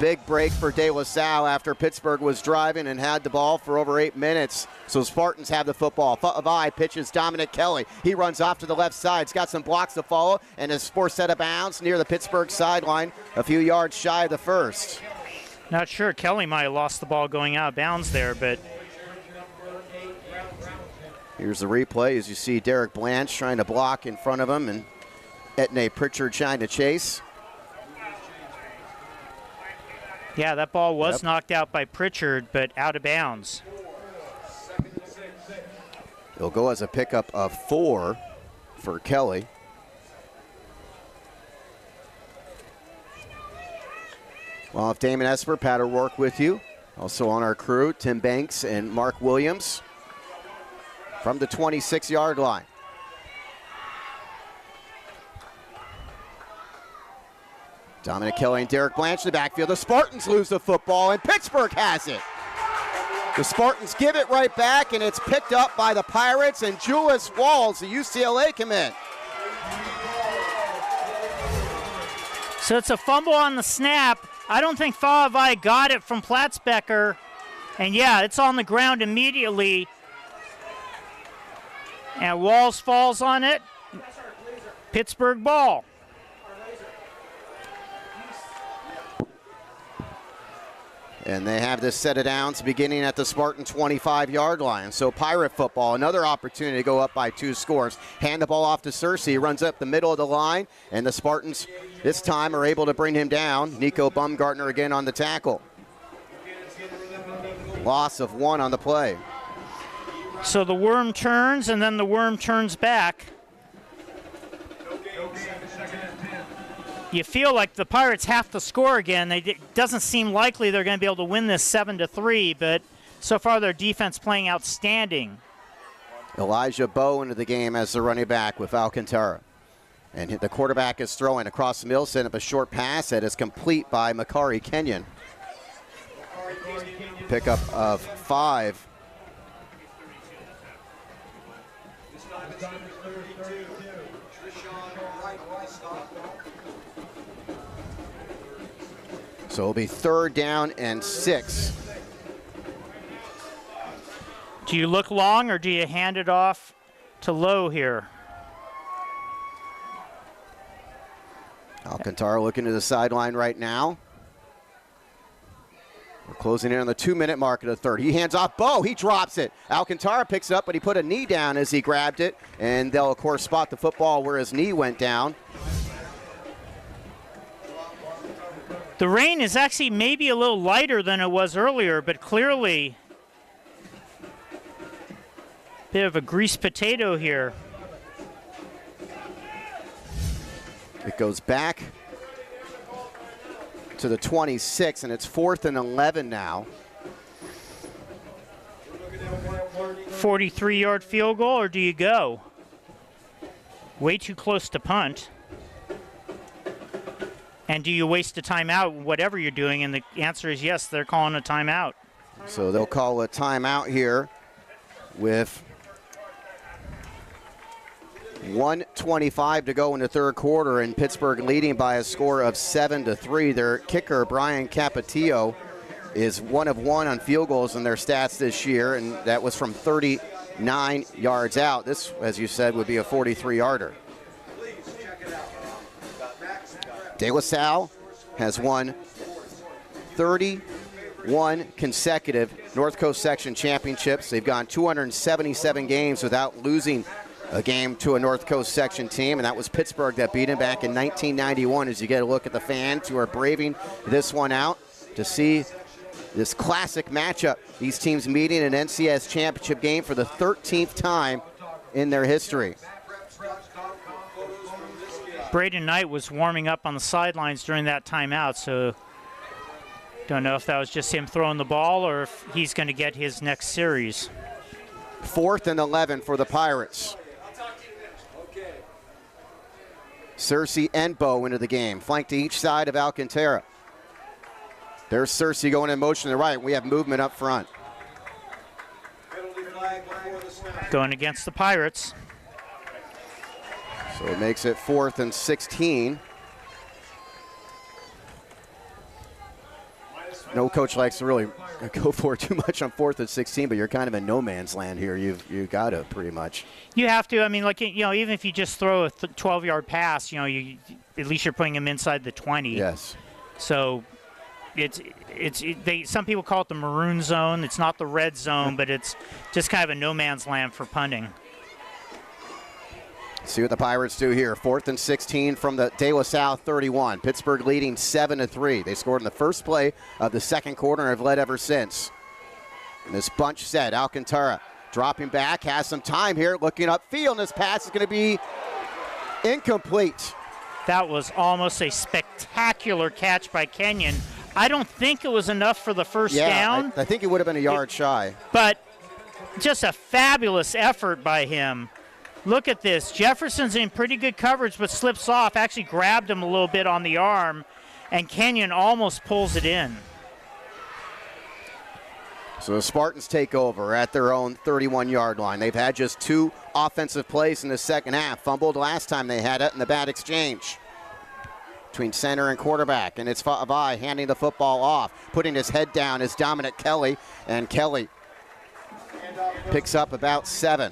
big break for De La Salle after Pittsburgh was driving and had the ball for over 8 minutes. So Spartans have the football. Favai pitches Dominic Kelly. He runs off to the left side. He's got some blocks to follow and is forced out of bounds near the Pittsburgh sideline, a few yards shy of the first. Not sure. Kelly might have lost the ball going out of bounds there, but here's the replay as you see Derek Blanche trying to block in front of him and Etne Pritchard trying to chase. Yeah, that ball was knocked out by Pritchard, but out of bounds. It'll go as a pickup of 4 for Kelly. Well, if Damon Esper, Pat O'Rourke with you. Also on our crew, Tim Banks and Mark Williams from the 26-yard line. Dominic Kelly and Derek Blanche in the backfield. The Spartans lose the football, and Pittsburgh has it. The Spartans give it right back, and it's picked up by the Pirates, and Julius Walls, the UCLA commit. So it's a fumble on the snap. I don't think Favai got it from Platzbecker. And yeah, it's on the ground immediately. And Walls falls on it. Pittsburgh ball. And they have this set of downs beginning at the Spartan 25-yard line. So Pirate football, another opportunity to go up by 2 scores. Hand the ball off to Searcy, runs up the middle of the line, and the Spartans this time are able to bring him down. Nico Bumgartner again on the tackle. Loss of 1 on the play. So the worm turns, and then the worm turns back. You feel like the Pirates have to score again. It doesn't seem likely they're going to be able to win this 7-3, but so far their defense playing outstanding. Elijah Bowe into the game as the running back with Alcantara. And the quarterback is throwing across the middle, setting up a short pass that is complete by Makari Kenyon. Pickup of 5. So it'll be 3rd down and 6. Do you look long or do you hand it off to Lowe here? Alcantara looking to the sideline right now. We're closing in on the 2-minute mark of the third. He hands off Bowe. He drops it. Alcantara picks it up, but he put a knee down as he grabbed it. And they'll, of course, spot the football where his knee went down. The rain is actually maybe a little lighter than it was earlier, but clearly a bit of a greased potato here. It goes back to the 26, and it's 4th and 11 now. 43-yard field goal, or do you go? Way too close to punt. And do you waste a timeout, whatever you're doing? And the answer is yes, they're calling a timeout. So they'll call a timeout here with 1:25 to go in the third quarter, and Pittsburgh leading by a score of 7-3. Their kicker, Brian Capatillo, is 1 of 1 on field goals in their stats this year, and that was from 39 yards out. This, as you said, would be a 43-yarder. De La Salle has won 31 consecutive North Coast Section championships. They've gone 277 games without losing a game to a North Coast Section team, and that was Pittsburgh that beat him back in 1991. As you get a look at the fans who are braving this one out to see this classic matchup. These teams meeting in an NCS championship game for the 13th time in their history. Braden Knight was warming up on the sidelines during that timeout, so don't know if that was just him throwing the ball or if he's going to get his next series. 4th and 11 for the Pirates. Searcy and Bowe into the game, flanked to each side of Alcantara. There's Searcy going in motion to the right. We have movement up front. Going against the Pirates. So it makes it 4th and 16. No coach likes to really go for it too much on 4th and 16, but you're kind of in no man's land here. You've got to pretty much. You have to. I mean, like, you know, even if you just throw a 12-yard pass, you know, at least you're putting them inside the 20. Yes. So some people call it the maroon zone. It's not the red zone, but it's just kind of a no man's land for punting. See what the Pirates do here. 4th and 16 from the De La Salle 31. Pittsburgh leading 7-3. They scored in the first play of the second quarter and have led ever since. And this bunch set. Alcantara dropping back, has some time here, looking upfield, and this pass is going to be incomplete. That was almost a spectacular catch by Kenyon. I don't think it was enough for the first down. I think it would have been a yard shy. But just a fabulous effort by him. Look at this. Jefferson's in pretty good coverage, but slips off. Actually grabbed him a little bit on the arm, and Kenyon almost pulls it in. So the Spartans take over at their own 31-yard line. They've had just 2 offensive plays in the second half. Fumbled last time they had it in the bad exchange between center and quarterback. And it's Fa'avai handing the football off. Putting his head down is Dominic Kelly, and Kelly picks up about 7.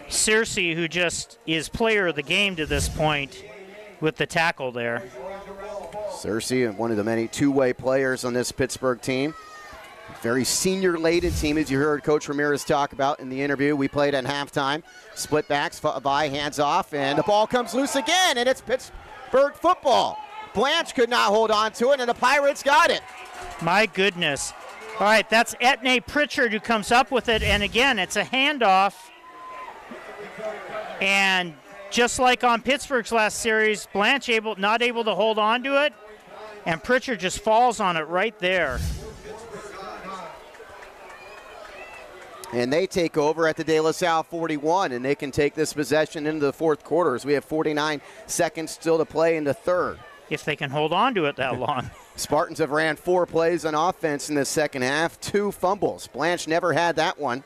Searcy, who just is player of the game to this point with the tackle there. Searcy, one of the many two-way players on this Pittsburgh team. Very senior-laden team, as you heard Coach Ramirez talk about in the interview. We played at halftime. Split backs, Fa'avai hands off, and the ball comes loose again, and it's Pittsburgh football. Blanche could not hold on to it, and the Pirates got it. My goodness. All right, that's Etne Pritchard who comes up with it, and again, it's a handoff. And just like on Pittsburgh's last series, Blanche not able to hold on to it, and Pritchard just falls on it right there. And they take over at the De La Salle 41, and they can take this possession into the fourth quarter as we have 49 seconds still to play in the third. If they can hold on to it that long. Spartans have ran 4 plays on offense in the second half, 2 fumbles. Blanche never had that one,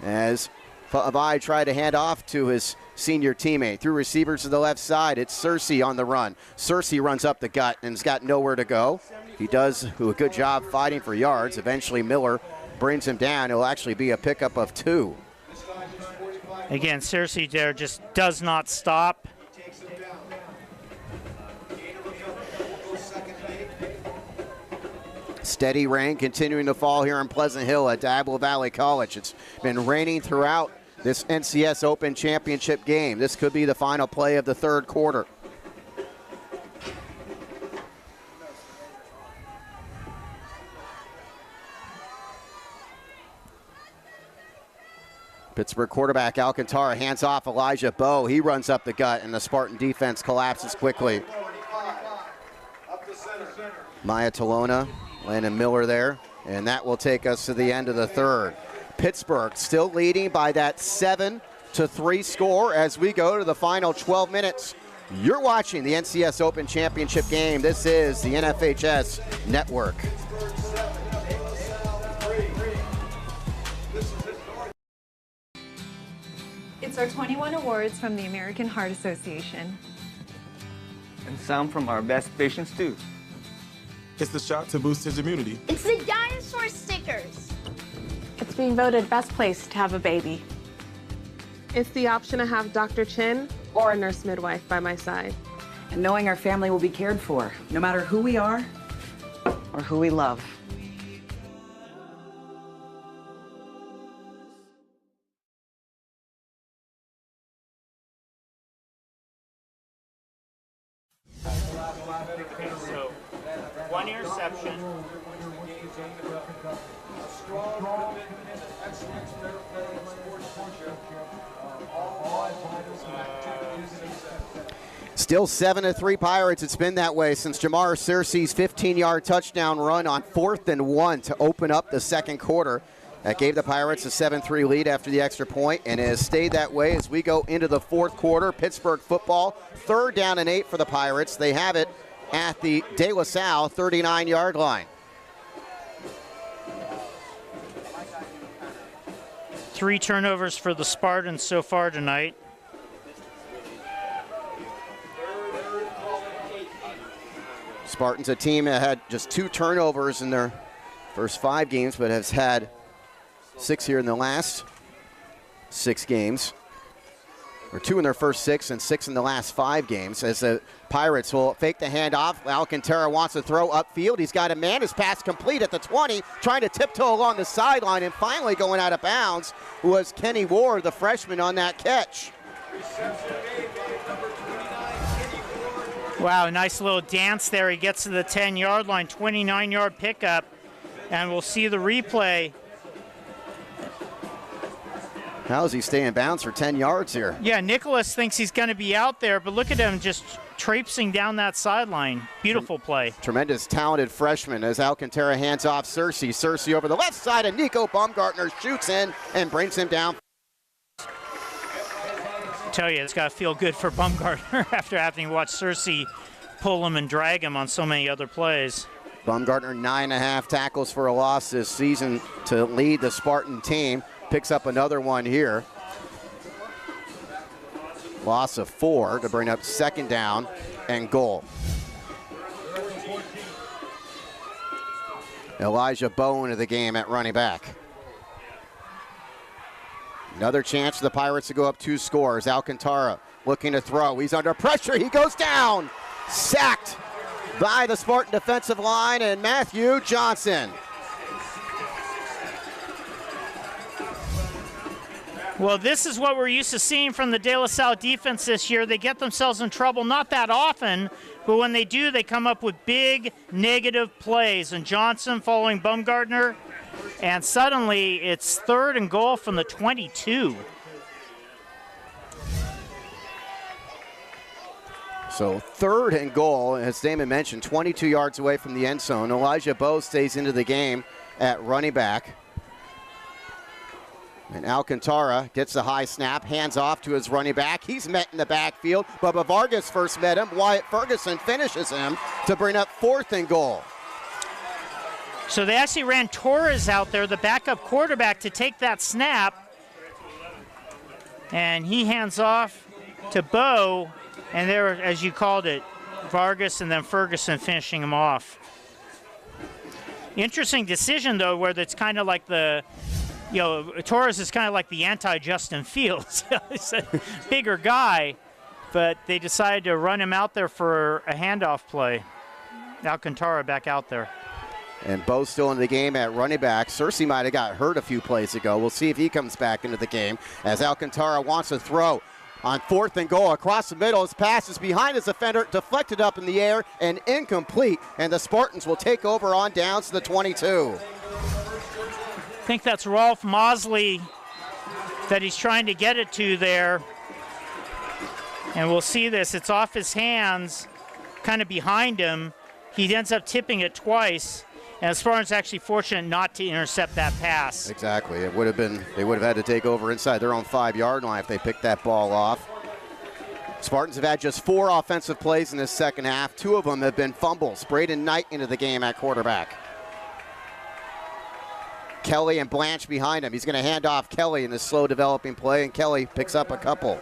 as Fa'avai tried to hand off to his senior teammate. Through receivers to the left side, it's Searcy on the run. Searcy runs up the gut and has got nowhere to go. He does a good job fighting for yards. Eventually Miller brings him down. It'll actually be a pickup of 2. Again, Searcy there just does not stop. Steady rain continuing to fall here in Pleasant Hill at Diablo Valley College. It's been raining throughout this NCS Open Championship game. This could be the final play of the third quarter. Pittsburgh quarterback Alcantara hands off Elijah Bowe. He runs up the gut, and the Spartan defense collapses quickly. Maya Talona, Landon Miller there, and that will take us to the end of the third. Pittsburgh still leading by that 7-3 score as we go to the final 12 minutes. You're watching the NCS Open Championship game. This is the NFHS Network. It's our 21 awards from the American Heart Association. And some from our best patients too. It's the shot to boost his immunity. It's the dinosaur stickers. It's being voted best place to have a baby. It's the option to have Dr. Chin or a nurse midwife by my side. And knowing our family will be cared for, no matter who we are or who we love. So, 1 interception. Still 7-3 Pirates. It's been that way since Jamar Searcy's 15-yard touchdown run on 4th and 1 to open up the second quarter. That gave the Pirates a 7-3 lead after the extra point, and it has stayed that way as we go into the fourth quarter. Pittsburgh football, 3rd down and 8 for the Pirates. They have it at the De La Salle 39-yard line. 3 turnovers for the Spartans so far tonight. Spartans, a team that had just 2 turnovers in their first 5 games, but has had 6 here in the last 6 games. Or 2 in their first 6 and 6 in the last 5 games, as the Pirates will fake the handoff. Alcantara wants to throw upfield. He's got a man. His pass complete at the 20, trying to tiptoe along the sideline, and finally going out of bounds was Kenny Ward, the freshman, on that catch. Wow, nice little dance there. He gets to the 10-yard line, 29-yard pickup, and we'll see the replay. How is he staying in bounds for 10 yards here? Yeah, Nicholas thinks he's going to be out there, but look at him just traipsing down that sideline. Beautiful play. Tremendous, talented freshman as Alcantara hands off Searcy. Searcy over the left side, and Nico Baumgartner shoots in and brings him down. I tell you, it's got to feel good for Baumgartner after having to watch Searcy pull him and drag him on so many other plays. Baumgartner, 9.5 tackles for a loss this season to lead the Spartan team. Picks up another one here. Loss of 4 to bring up 2nd down and goal. Elijah Bowe into the game at running back. Another chance for the Pirates to go up 2 scores. Alcantara looking to throw. He's under pressure. He goes down. Sacked by the Spartan defensive line and Matthew Johnson. Well, this is what we're used to seeing from the De La Salle defense this year. They get themselves in trouble not that often, but when they do, they come up with big negative plays. And Johnson following Baumgartner, and suddenly it's 3rd and goal from the 22. So 3rd and goal, as Damon mentioned, 22 yards away from the end zone. Elijah Bowe stays into the game at running back. And Alcantara gets the high snap, hands off to his running back. He's met in the backfield. Bubba Vargas first met him. Wyatt Ferguson finishes him to bring up 4th and goal. So they actually ran Torres out there, the backup quarterback, to take that snap. And he hands off to Bowe. And there, as you called it, Vargas and then Ferguson finishing him off. Interesting decision, though, where it's kind of like the... You know, Torres is kind of like the anti-Justin Fields. He's a bigger guy, but they decided to run him out there for a handoff play. Alcantara back out there. And Bowe still in the game at running back. Searcy might have got hurt a few plays ago. We'll see if he comes back into the game as Alcantara wants to throw. On 4th and goal, across the middle, his pass is behind his defender, deflected up in the air and incomplete. And the Spartans will take over on downs to the 22. I think that's Rolf Mosley that he's trying to get it to there. And we'll see this. It's off his hands, kind of behind him. He ends up tipping it twice. And Spartans actually fortunate not to intercept that pass. Exactly. It would have been, they would have had to take over inside their own 5-yard line if they picked that ball off. Spartans have had just 4 offensive plays in this second half. 2 of them have been fumbles. Braden Knight into the game at quarterback. Kelly and Blanche behind him. He's going to hand off Kelly in this slow developing play, and Kelly picks up a couple.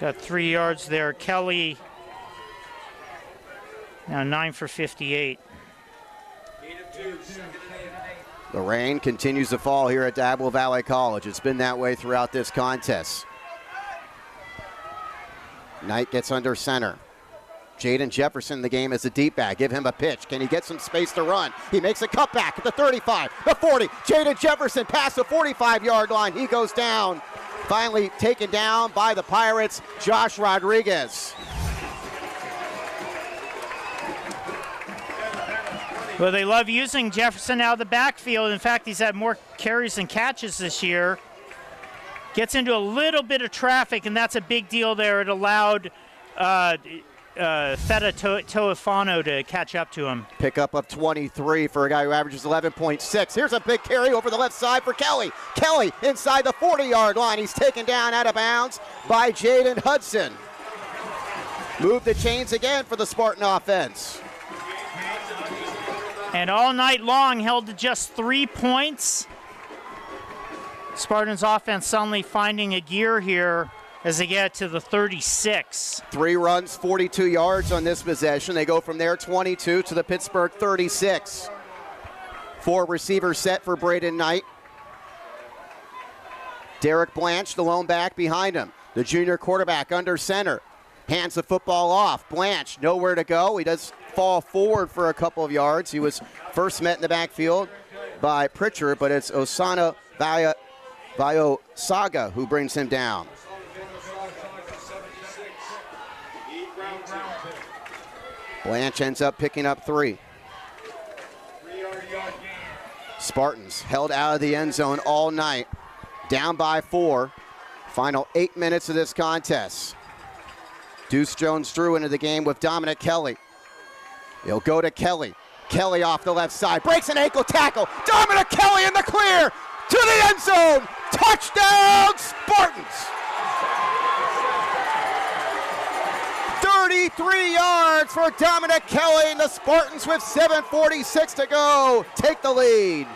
Got 3 yards there. Kelly now 9 for 58. The rain continues to fall here at Dabble Valley College. It's been that way throughout this contest. Knight gets under center. Jaden Jefferson in the game as a deep back. Give him a pitch. Can he get some space to run? He makes a cutback at the 35, the 40. Jaden Jefferson past the 45-yard line. He goes down. Finally taken down by the Pirates, Josh Rodriguez. Well, they love using Jefferson out of the backfield. In fact, he's had more carries and catches this year. Gets into a little bit of traffic, and that's a big deal there. It allowed Feta Toafano to catch up to him. Pickup of 23 for a guy who averages 11.6. Here's a big carry over the left side for Kelly. Kelly inside the 40-yard line. He's taken down out of bounds by Jaden Hudson. Move the chains again for the Spartan offense. And all night long held to just 3 points. Spartans offense suddenly finding a gear here as they get to the 36. 3 runs, 42 yards on this possession. They go from there 22 to the Pittsburgh 36. 4 receivers set for Braden Knight. Derek Blanche, the lone back behind him. The junior quarterback under center. Hands the football off. Blanche, nowhere to go. He does fall forward for a couple of yards. He was first met in the backfield by Pritchard, but it's Osana Saga who brings him down. Blanche ends up picking up 3. Spartans held out of the end zone all night. Down by 4. Final 8 minutes of this contest. Deuce Jones drew into the game with Dominic Kelly. He'll go to Kelly. Kelly off the left side. Breaks an ankle tackle. Dominic Kelly in the clear. To the end zone. Touchdown, Spartans. 33 yards for Dominic Kelly, and the Spartans with 7:46 to go take the lead.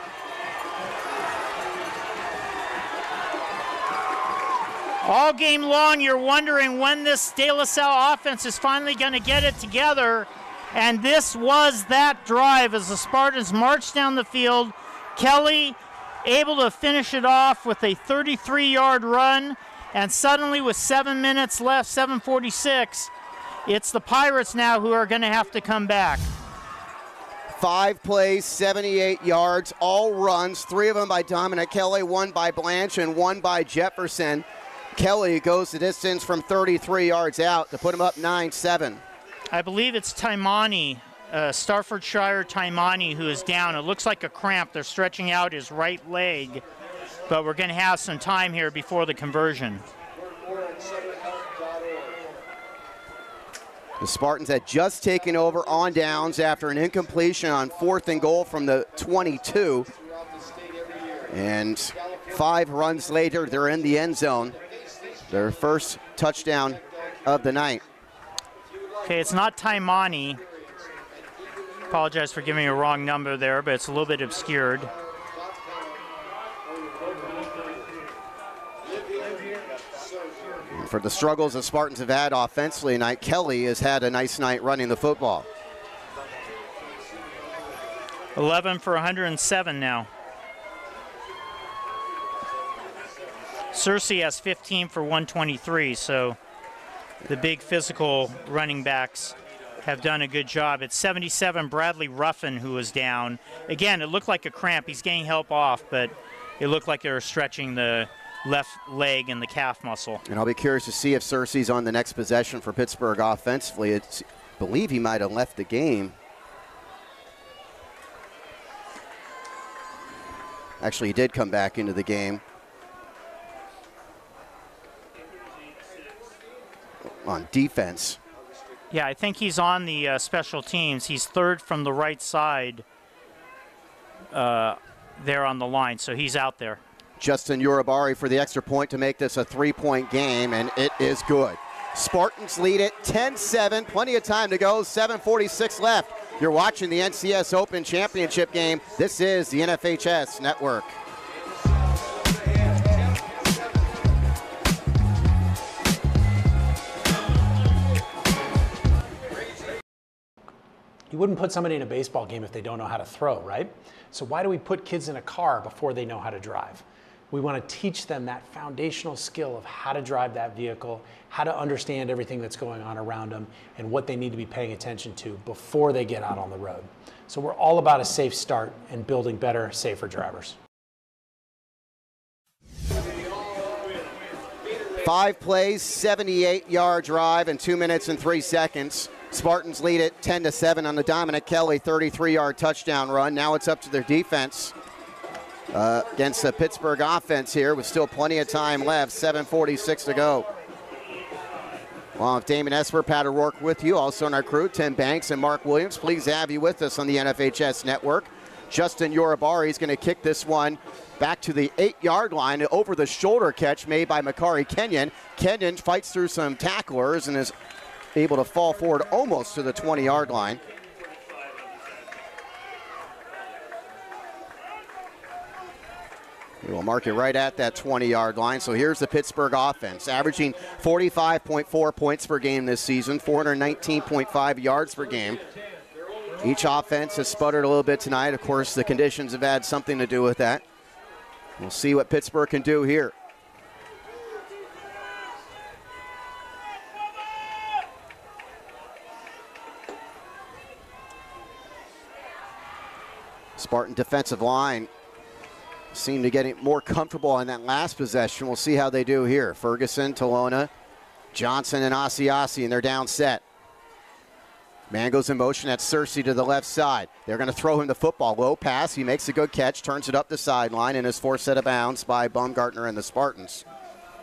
All game long, you're wondering when this De La Salle offense is finally going to get it together. And this was that drive as the Spartans marched down the field. Kelly able to finish it off with a 33-yard run. And suddenly with 7 minutes left, 7:46, it's the Pirates now who are going to have to come back. 5 plays, 78 yards, all runs, 3 of them by Dominic Kelly, 1 by Blanche, and 1 by Jefferson. Kelly goes the distance from 33 yards out to put him up 9-7. I believe it's Taimani, Staffordshire Taimani, who is down. It looks like a cramp. They're stretching out his right leg, but we're going to have some time here before the conversion. The Spartans had just taken over on downs after an incompletion on 4th and goal from the 22. And 5 runs later, they're in the end zone. Their first touchdown of the night. Okay, it's not Taimani. Apologize for giving you a wrong number there, but it's a little bit obscured. For the struggles the Spartans have had offensively tonight, Kelly has had a nice night running the football. 11 for 107 now. Searcy has 15 for 123, so the big physical running backs have done a good job. It's 77 Bradley Ruffin who was down. Again, it looked like a cramp. He's getting help off, but it looked like they were stretching the left leg and the calf muscle. And I'll be curious to see if Searcy's on the next possession for Pittsburgh offensively. I believe he might have left the game. Actually, he did come back into the game. On defense. Yeah, I think he's on the special teams. He's 3rd from the right side there on the line, so he's out there. Justin Urabari for the extra point to make this a 3-point game, and it is good. Spartans lead it 10-7, plenty of time to go, 7:46 left. You're watching the NCS Open Championship game. This is the NFHS Network. You wouldn't put somebody in a baseball game if they don't know how to throw, right? So why do we put kids in a car before they know how to drive? We want to teach them that foundational skill of how to drive that vehicle, how to understand everything that's going on around them, and what they need to be paying attention to before they get out on the road. So we're all about a safe start and building better, safer drivers. 5 plays, 78-yard drive in 2 minutes and 3 seconds. Spartans lead it 10-7 on the Dominic Kelly 33-yard touchdown run. Now it's up to their defense against the Pittsburgh offense here with still plenty of time left, 7:46 to go. Well, if Damon Esper, Pat O'Rourke with you, also on our crew, Tim Banks and Mark Williams. Pleased to have you with us on the NFHS Network. Justin Urabari is going to kick this one back to the 8-yard line, over the shoulder catch made by Makari Kenyon. Kenyon fights through some tacklers and is able to fall forward almost to the 20-yard line. We'll mark it right at that 20-yard line. So here's the Pittsburgh offense, averaging 45.4 points per game this season, 419.5 yards per game. Each offense has sputtered a little bit tonight. Of course, the conditions have had something to do with that. We'll see what Pittsburgh can do here. Spartan defensive line seemed to get more comfortable on that last possession. We'll see how they do here. Ferguson, Talona, Johnson, and Asiasi, and they're down set. Man goes in motion. That's Cersei to the left side. They're going to throw him the football. Low pass. He makes a good catch, turns it up the sideline, and is forced out of bounds by Baumgartner and the Spartans.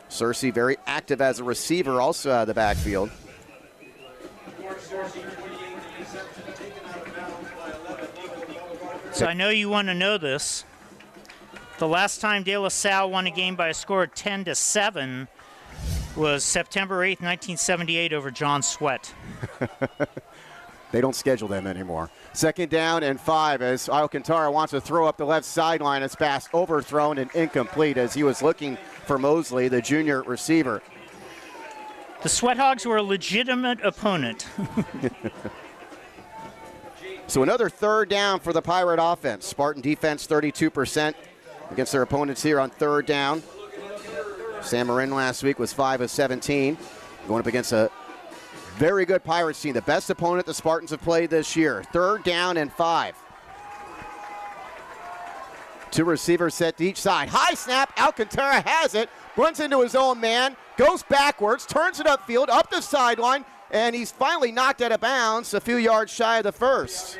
Cersei very active as a receiver, also out of the backfield. So I know you want to know this. The last time De La Salle won a game by a score of 10-7 was September 8th, 1978 over John Sweat. They don't schedule them anymore. 2nd down and 5 as Alcantara wants to throw up the left sideline. It's pass overthrown and incomplete as he was looking for Mosley, the junior receiver. The Sweat Hogs were a legitimate opponent. So another 3rd down for the Pirate offense. Spartan defense 32% against their opponents here on 3rd down. San Marin last week was 5 of 17. Going up against a very good Pirates team, the best opponent the Spartans have played this year. 3rd down and 5. 2 receivers set to each side. High snap, Alcantara has it, runs into his own man, goes backwards, turns it upfield, up the sideline, and he's finally knocked out of bounds a few yards shy of the first.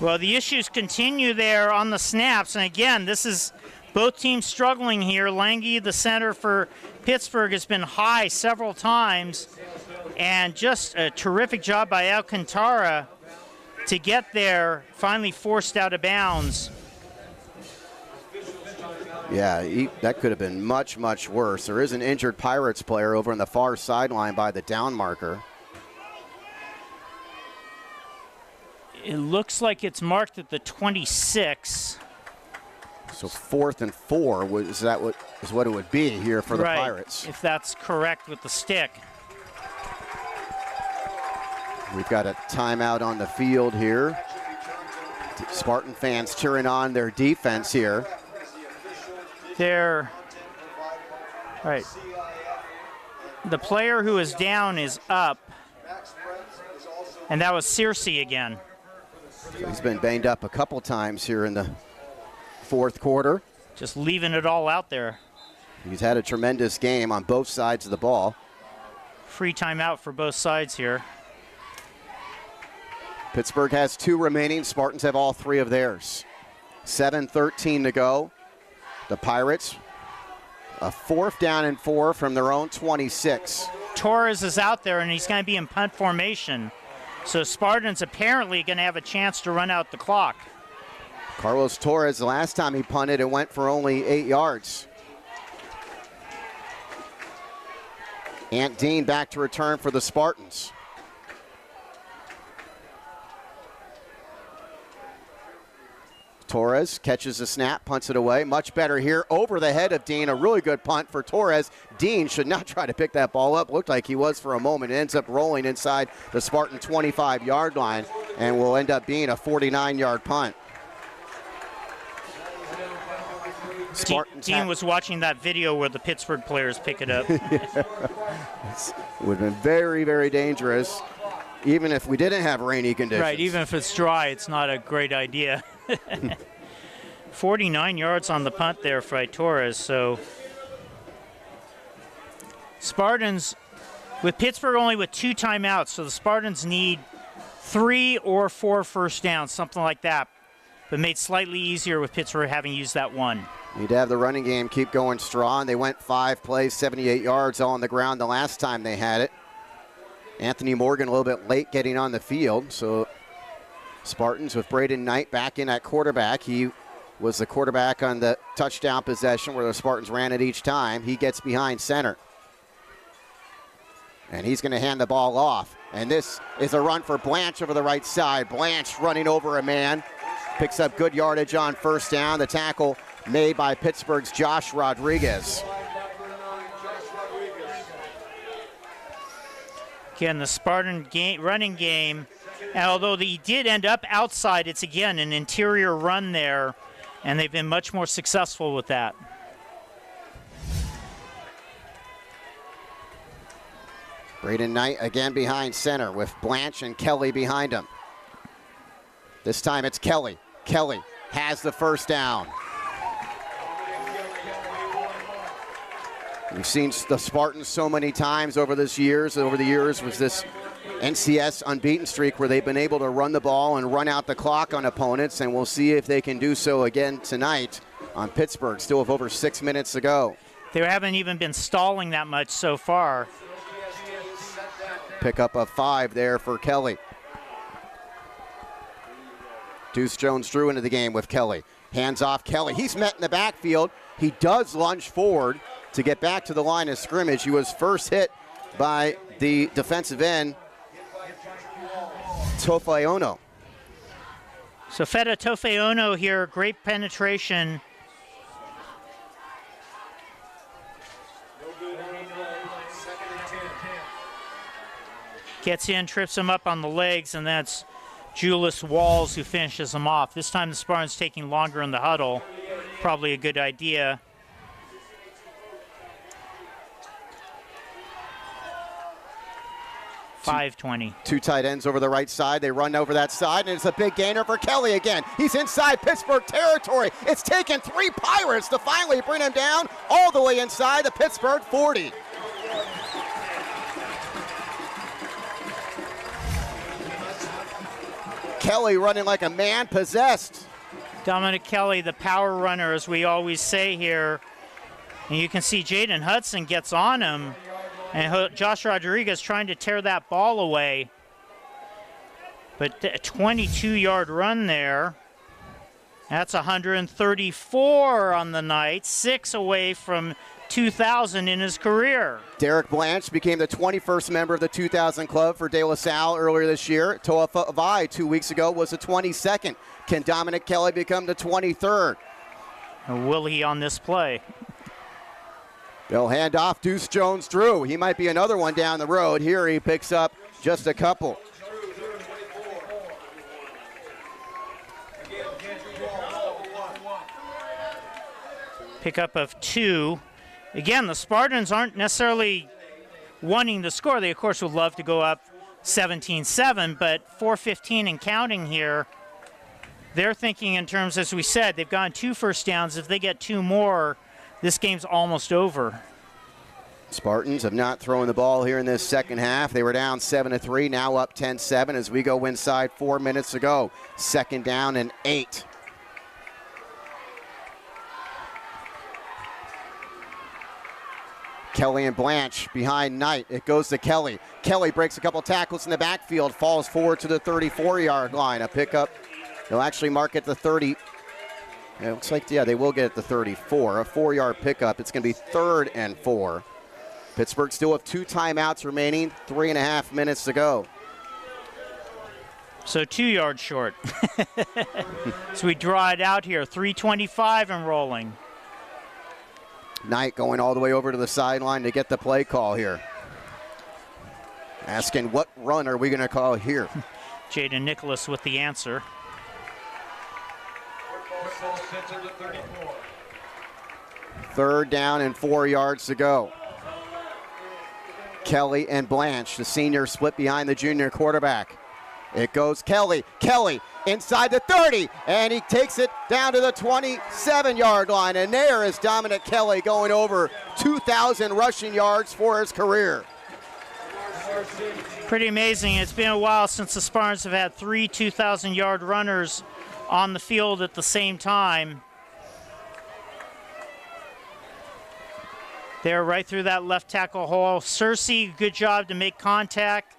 Well, the issues continue there on the snaps, and again, this is both teams struggling here. Lange, the center for Pittsburgh, has been high several times, and just a terrific job by Alcantara to get there, finally forced out of bounds. Yeah, that could have been much, much worse. There is an injured Pirates player over on the far sideline by the down marker. It looks like it's marked at the 26. So 4th and 4 is what it would be here for the right, Pirates. If that's correct with the stick. We've got a timeout on the field here. Spartan fans cheering on their defense here. All right. The player who is down is up, and that was Cersei again. So he's been banged up a couple times here in the 4th quarter. Just leaving it all out there. He's had a tremendous game on both sides of the ball. Free timeout for both sides here. Pittsburgh has 2 remaining. Spartans have all 3 of theirs. 7:13 to go. The Pirates, a 4th down and 4 from their own 26. Torres is out there, and he's going to be in punt formation. So Spartans apparently going to have a chance to run out the clock. Carlos Torres, the last time he punted, it went for only 8 yards. Ant Dean back to return for the Spartans. Torres catches the snap, punts it away. Much better here over the head of Dean. A really good punt for Torres. Dean should not try to pick that ball up. Looked like he was for a moment. It ends up rolling inside the Spartan 25-yard line and will end up being a 49-yard punt. Dean was watching that video where the Pittsburgh players pick it up. Yeah. It would have been very, very dangerous, even if we didn't have rainy conditions. Right, even if it's dry, it's not a great idea. 49 yards on the punt there for Torres. So Spartans, with Pittsburgh only with 2 timeouts, so the Spartans need 3 or 4 first downs, something like that, but made slightly easier with Pittsburgh having used that 1. Need to have the running game keep going strong. They went 5 plays, 78 yards all on the ground the last time they had it. Anthony Morgan a little bit late getting on the field, so Spartans with Braden Knight back in at quarterback. He was the quarterback on the touchdown possession where the Spartans ran it each time. He gets behind center. And he's going to hand the ball off. And this is a run for Blanche over the right side. Blanche running over a man. Picks up good yardage on first down. The tackle made by Pittsburgh's Josh Rodriguez. Again, the Spartan running game, and although he did end up outside, it's again an interior run there, and they've been much more successful with that. Braden Knight again behind center with Blanche and Kelly behind him. This time it's Kelly. Kelly has the first down. We've seen the Spartans so many times over the years was this NCS unbeaten streak where they've been able to run the ball and run out the clock on opponents, and we'll see if they can do so again tonight on Pittsburgh. Still have over 6 minutes to go. They haven't even been stalling that much so far. Pickup of 5 there for Kelly. Deuce Jones drew into the game with Kelly. Hands off Kelly. He's met in the backfield. He does lunge forward to get back to the line of scrimmage. He was first hit by the defensive end, Tofeono. So Feta Tofeono here, great penetration. Gets in, trips him up on the legs, and that's Julius Walls who finishes him off. This time the Spartans taking longer in the huddle. Probably a good idea. .520. Two tight ends over the right side. They run over that side, and it's a big gainer for Kelly again. He's inside Pittsburgh territory. It's taken 3 Pirates to finally bring him down all the way inside the Pittsburgh 40. Kelly running like a man possessed. Dominic Kelly, the power runner, as we always say here. And you can see Jaden Hudson gets on him. And Josh Rodriguez trying to tear that ball away. But a 22-yard run there. That's 134 on the night. 6 away from 2,000 in his career. Derek Blanche became the 21st member of the 2,000 club for De La Salle earlier this year. Toa Fa'avai 2 weeks ago was the 22nd. Can Dominic Kelly become the 23rd? Or will he on this play? They'll hand off Deuce Jones-Drew. He might be another one down the road. Here he picks up just a couple. Pickup of 2. Again, the Spartans aren't necessarily wanting to score. They, of course, would love to go up 17-7, but 4:15 and counting here. They're thinking in terms, as we said, they've gotten 2 first downs. If they get 2 more, this game's almost over. Spartans have not thrown the ball here in this second half. They were down 7-3, now up 10-7 as we go inside 4 minutes to go. 2nd down and 8. Kelly and Blanche behind Knight. It goes to Kelly. Kelly breaks a couple tackles in the backfield, falls forward to the 34-yard line. A pickup. They'll actually mark it the 30. It looks like, yeah, they will get it the 34. A 4-yard pickup. It's going to be 3rd and 4. Pittsburgh still have 2 timeouts remaining, 3.5 minutes to go. So 2 yards short. So we draw it out here, 3:25 and rolling. Knight going all the way over to the sideline to get the play call here. Asking what run are we going to call here? Jaden Nicholas with the answer. Third down and 4 yards to go. Kelly and Blanche, the senior, split behind the junior quarterback. It goes Kelly. Kelly inside the 30, and he takes it down to the 27-yard line. And there is Dominic Kelly going over 2,000 rushing yards for his career. Pretty amazing. It's been a while since the Spartans have had 3 2,000-yard runners on the field at the same time. They're right through that left tackle hole. Searcy, good job to make contact.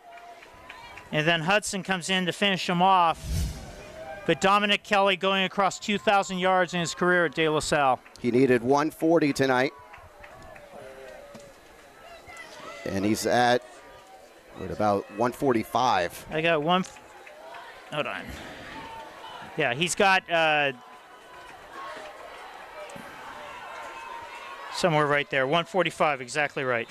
And then Hudson comes in to finish him off. But Dominic Kelly going across 2,000 yards in his career at De La Salle. He needed 140 tonight. And he's at about 145. I got one. Hold on. Yeah, he's got Somewhere right there. 1:45, exactly right.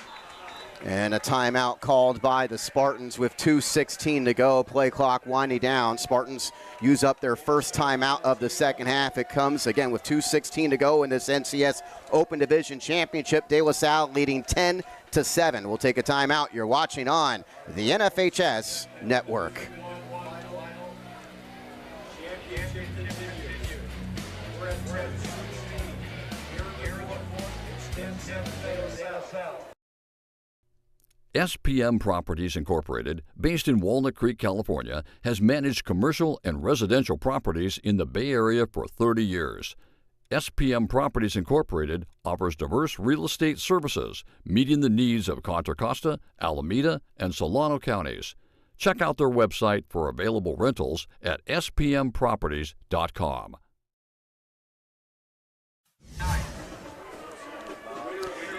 And a timeout called by the Spartans with 2:16 to go. Play clock winding down. Spartans use up their first timeout of the second half. It comes again with 2:16 to go in this NCS Open Division Championship. De La Salle leading 10-7. We'll take a timeout. You're watching on the NFHS Network. SPM Properties Incorporated, based in Walnut Creek, California, has managed commercial and residential properties in the Bay Area for 30 years. SPM Properties Incorporated offers diverse real estate services, meeting the needs of Contra Costa, Alameda, and Solano counties. Check out their website for available rentals at spmproperties.com.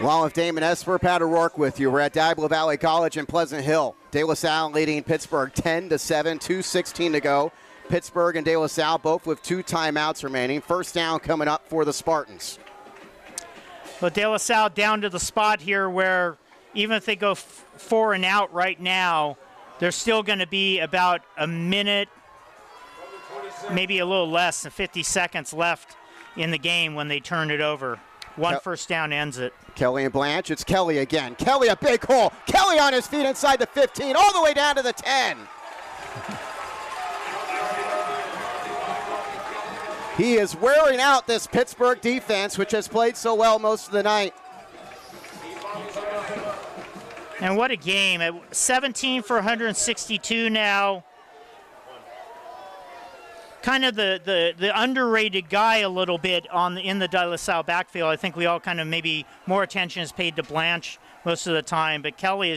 Along with Damon Esper, Pat O'Rourke with you. We're at Diablo Valley College in Pleasant Hill. De La Salle leading Pittsburgh 10-7, 2:16 to go. Pittsburgh and De La Salle both with 2 timeouts remaining. First down coming up for the Spartans. Well, De La Salle down to the spot here where even if they go 4 and out right now, there's still going to be about a minute, maybe a little less than 50 seconds left in the game when they turn it over. One first down ends it. Kelly and Blanche, it's Kelly again. Kelly, a big hole. Kelly on his feet inside the 15, all the way down to the 10. He is wearing out this Pittsburgh defense, which has played so well most of the night. And what a game. 17 for 162 now. Kind of the underrated guy a little bit in the De La Salle backfield. I think we all kind of maybe more attention is paid to Blanche most of the time, but Kelly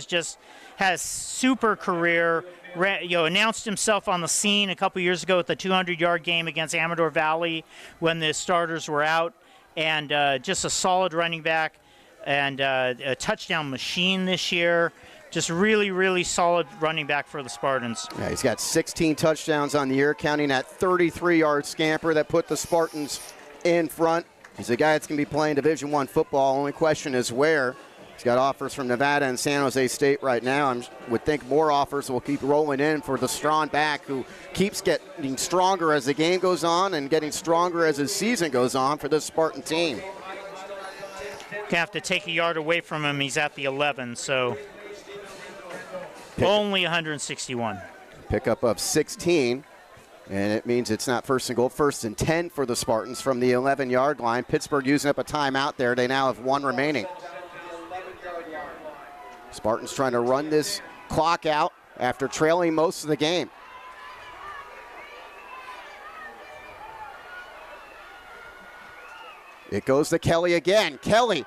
has super career. Announced himself on the scene a couple years ago with the 200-yard game against Amador Valley when the starters were out, and just a solid running back and a touchdown machine this year. Just really, really solid running back for the Spartans. Yeah, he's got 16 touchdowns on the year, counting that 33-yard scamper that put the Spartans in front. He's a guy that's going to be playing Division I football. Only question is where. He's got offers from Nevada and San Jose State right now. I would think more offers will keep rolling in for the strong back who keeps getting stronger as the game goes on and getting stronger as his season goes on for this Spartan team. Gonna have to take a yard away from him. He's at the 11, so only 161. Pickup of 16, and it means it's not first and goal. First and 10 for the Spartans from the 11-yard line. Pittsburgh using up a timeout there. They now have 1 remaining. Spartans trying to run this clock out after trailing most of the game. It goes to Kelly again. Kelly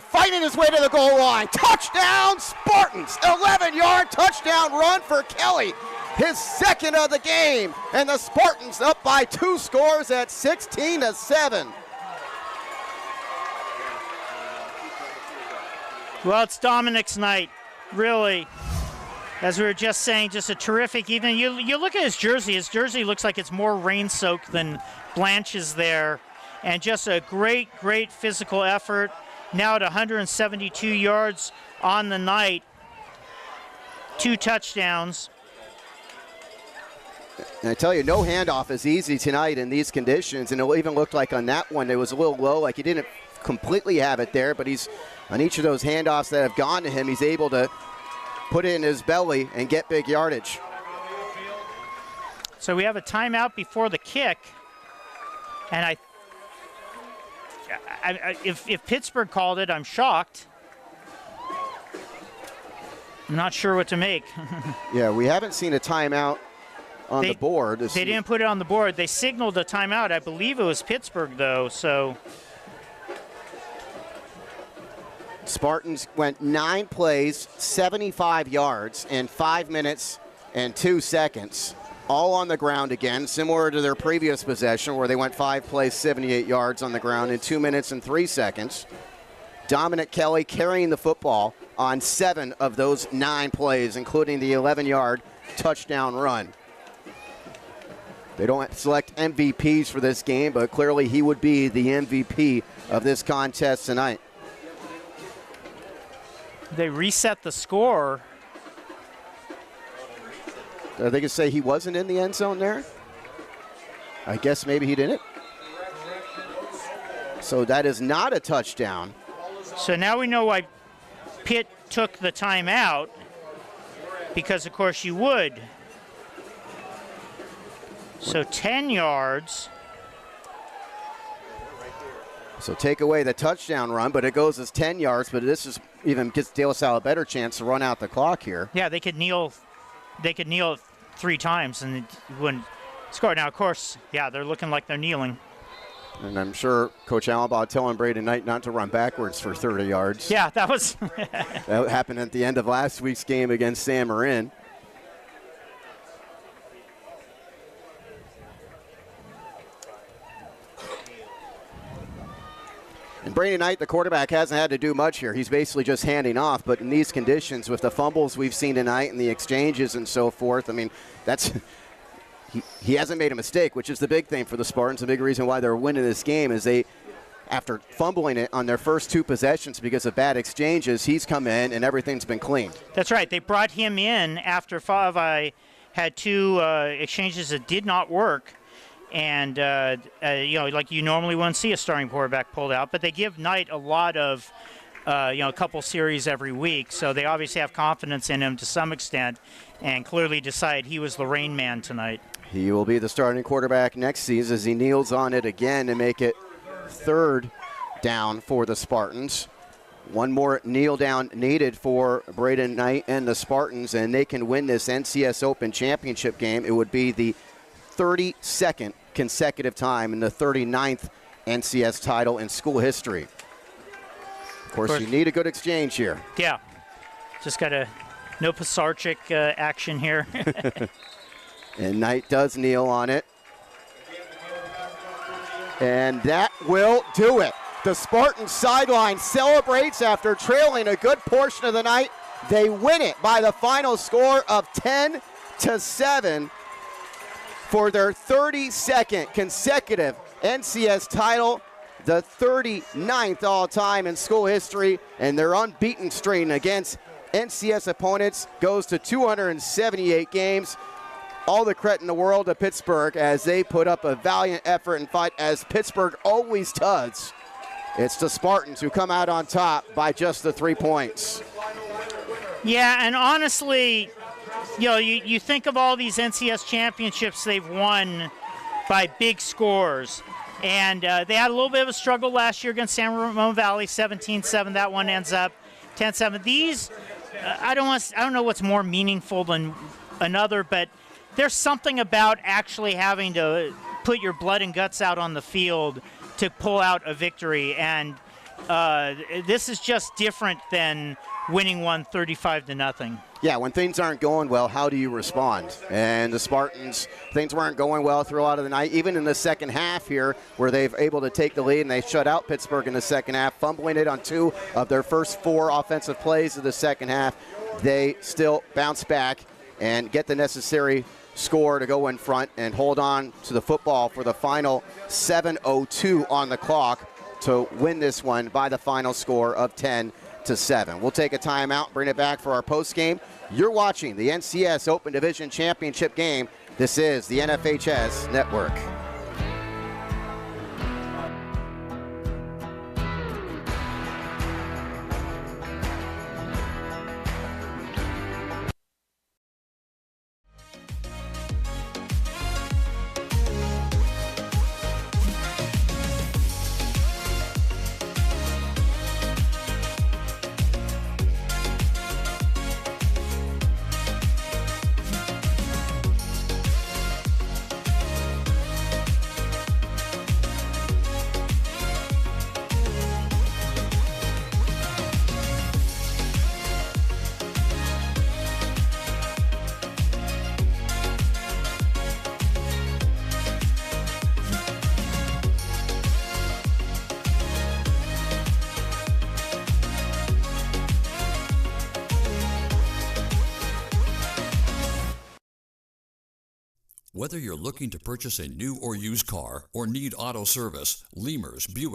fighting his way to the goal line. Touchdown, Spartans. 11-yard touchdown run for Kelly. His second of the game. And the Spartans up by 2 scores at 16-7. Well, it's Dominic's night, really. As we were just saying, just a terrific evening. You look at his jersey. His jersey looks like it's more rain-soaked than Blanche's there. And just a great, great physical effort. Now at 172 yards on the night. 2 touchdowns. And I tell you, no handoff is easy tonight in these conditions. And it even looked like on that one, it was a little low, like he didn't completely have it there. But he's on each of those handoffs that have gone to him, he's able to put it in his belly and get big yardage. So we have a timeout before the kick. And if Pittsburgh called it, I'm shocked. I'm not sure what to make. Yeah, we haven't seen a timeout on the board. They didn't put it on the board. They signaled a timeout. I believe it was Pittsburgh, though, so. Spartans went 9 plays, 75 yards in 5 minutes and 2 seconds. All on the ground again, similar to their previous possession where they went 5 plays, 78 yards on the ground in 2 minutes and 3 seconds. Dominic Kelly carrying the football on 7 of those 9 plays, including the 11-yard touchdown run. They don't select MVPs for this game, but clearly he would be the MVP of this contest tonight. They reset the score. Are they going to say he wasn't in the end zone there? I guess maybe he didn't. So that is not a touchdown. So now we know why Pitt took the timeout, because of course you would. So 10 yards. So take away the touchdown run, but it goes as 10 yards, but this is even gives De La Salle a better chance to run out the clock here. Yeah, they could kneel 3 times and it wouldn't score. Now, of course, yeah, they're looking like they're kneeling. And I'm sure Coach Allenbaugh telling Braden Knight not to run backwards for 30 yards. Yeah, that was... That happened at the end of last week's game against San Marin. And Braden Knight, the quarterback, hasn't had to do much here. He's basically just handing off. But in these conditions, with the fumbles we've seen tonight and the exchanges and so forth, I mean, that's he hasn't made a mistake, which is the big thing for the Spartans. The big reason why they're winning this game is they, after fumbling it on their first 2 possessions because of bad exchanges, he's come in and everything's been cleaned. That's right. They brought him in after Favai had 2 exchanges that did not work. And, like you normally wouldn't see a starting quarterback pulled out, but they give Knight a lot of, a couple series every week. So they obviously have confidence in him to some extent and clearly decide he was the rain man tonight. He will be the starting quarterback next season as he kneels on it again to make it 3rd down for the Spartans. One more kneel down needed for Braden Knight and the Spartans, and they can win this NCS Open Championship game. It would be the 32nd consecutive time in the 39th NCS title in school history. Of course, you need a good exchange here. Yeah, just got no Pisarcik action here. And Knight does kneel on it. And that will do it. The Spartans sideline celebrates after trailing a good portion of the night. They win it by the final score of 10-7 for their 32nd consecutive NCS title, the 39th all-time in school history, and their unbeaten streak against NCS opponents goes to 278 games. All the credit in the world to Pittsburgh as they put up a valiant effort and fight, as Pittsburgh always does. It's the Spartans who come out on top by just the 3 points. Yeah, and honestly, you think of all these NCS championships they've won by big scores. And they had a little bit of a struggle last year against San Ramon Valley, 17-7. That one ends up 10-7. These, I don't know what's more meaningful than another, but there's something about actually having to put your blood and guts out on the field to pull out a victory. And this is just different than winning one 35-0. Yeah, when things aren't going well, how do you respond? And the Spartans, things weren't going well through a lot of the night, even in the second half here, where they've able to take the lead and they shut out Pittsburgh in the second half, fumbling it on 2 of their first 4 offensive plays of the second half. They still bounce back and get the necessary score to go in front and hold on to the football for the final 7:02 on the clock to win this one by the final score of 10-7. We'll take a timeout, bring it back for our post game. You're watching the NCS Open Division Championship game. This is the NFHS Network. Whether you're looking to purchase a new or used car or need auto service, Lemurs, Buick,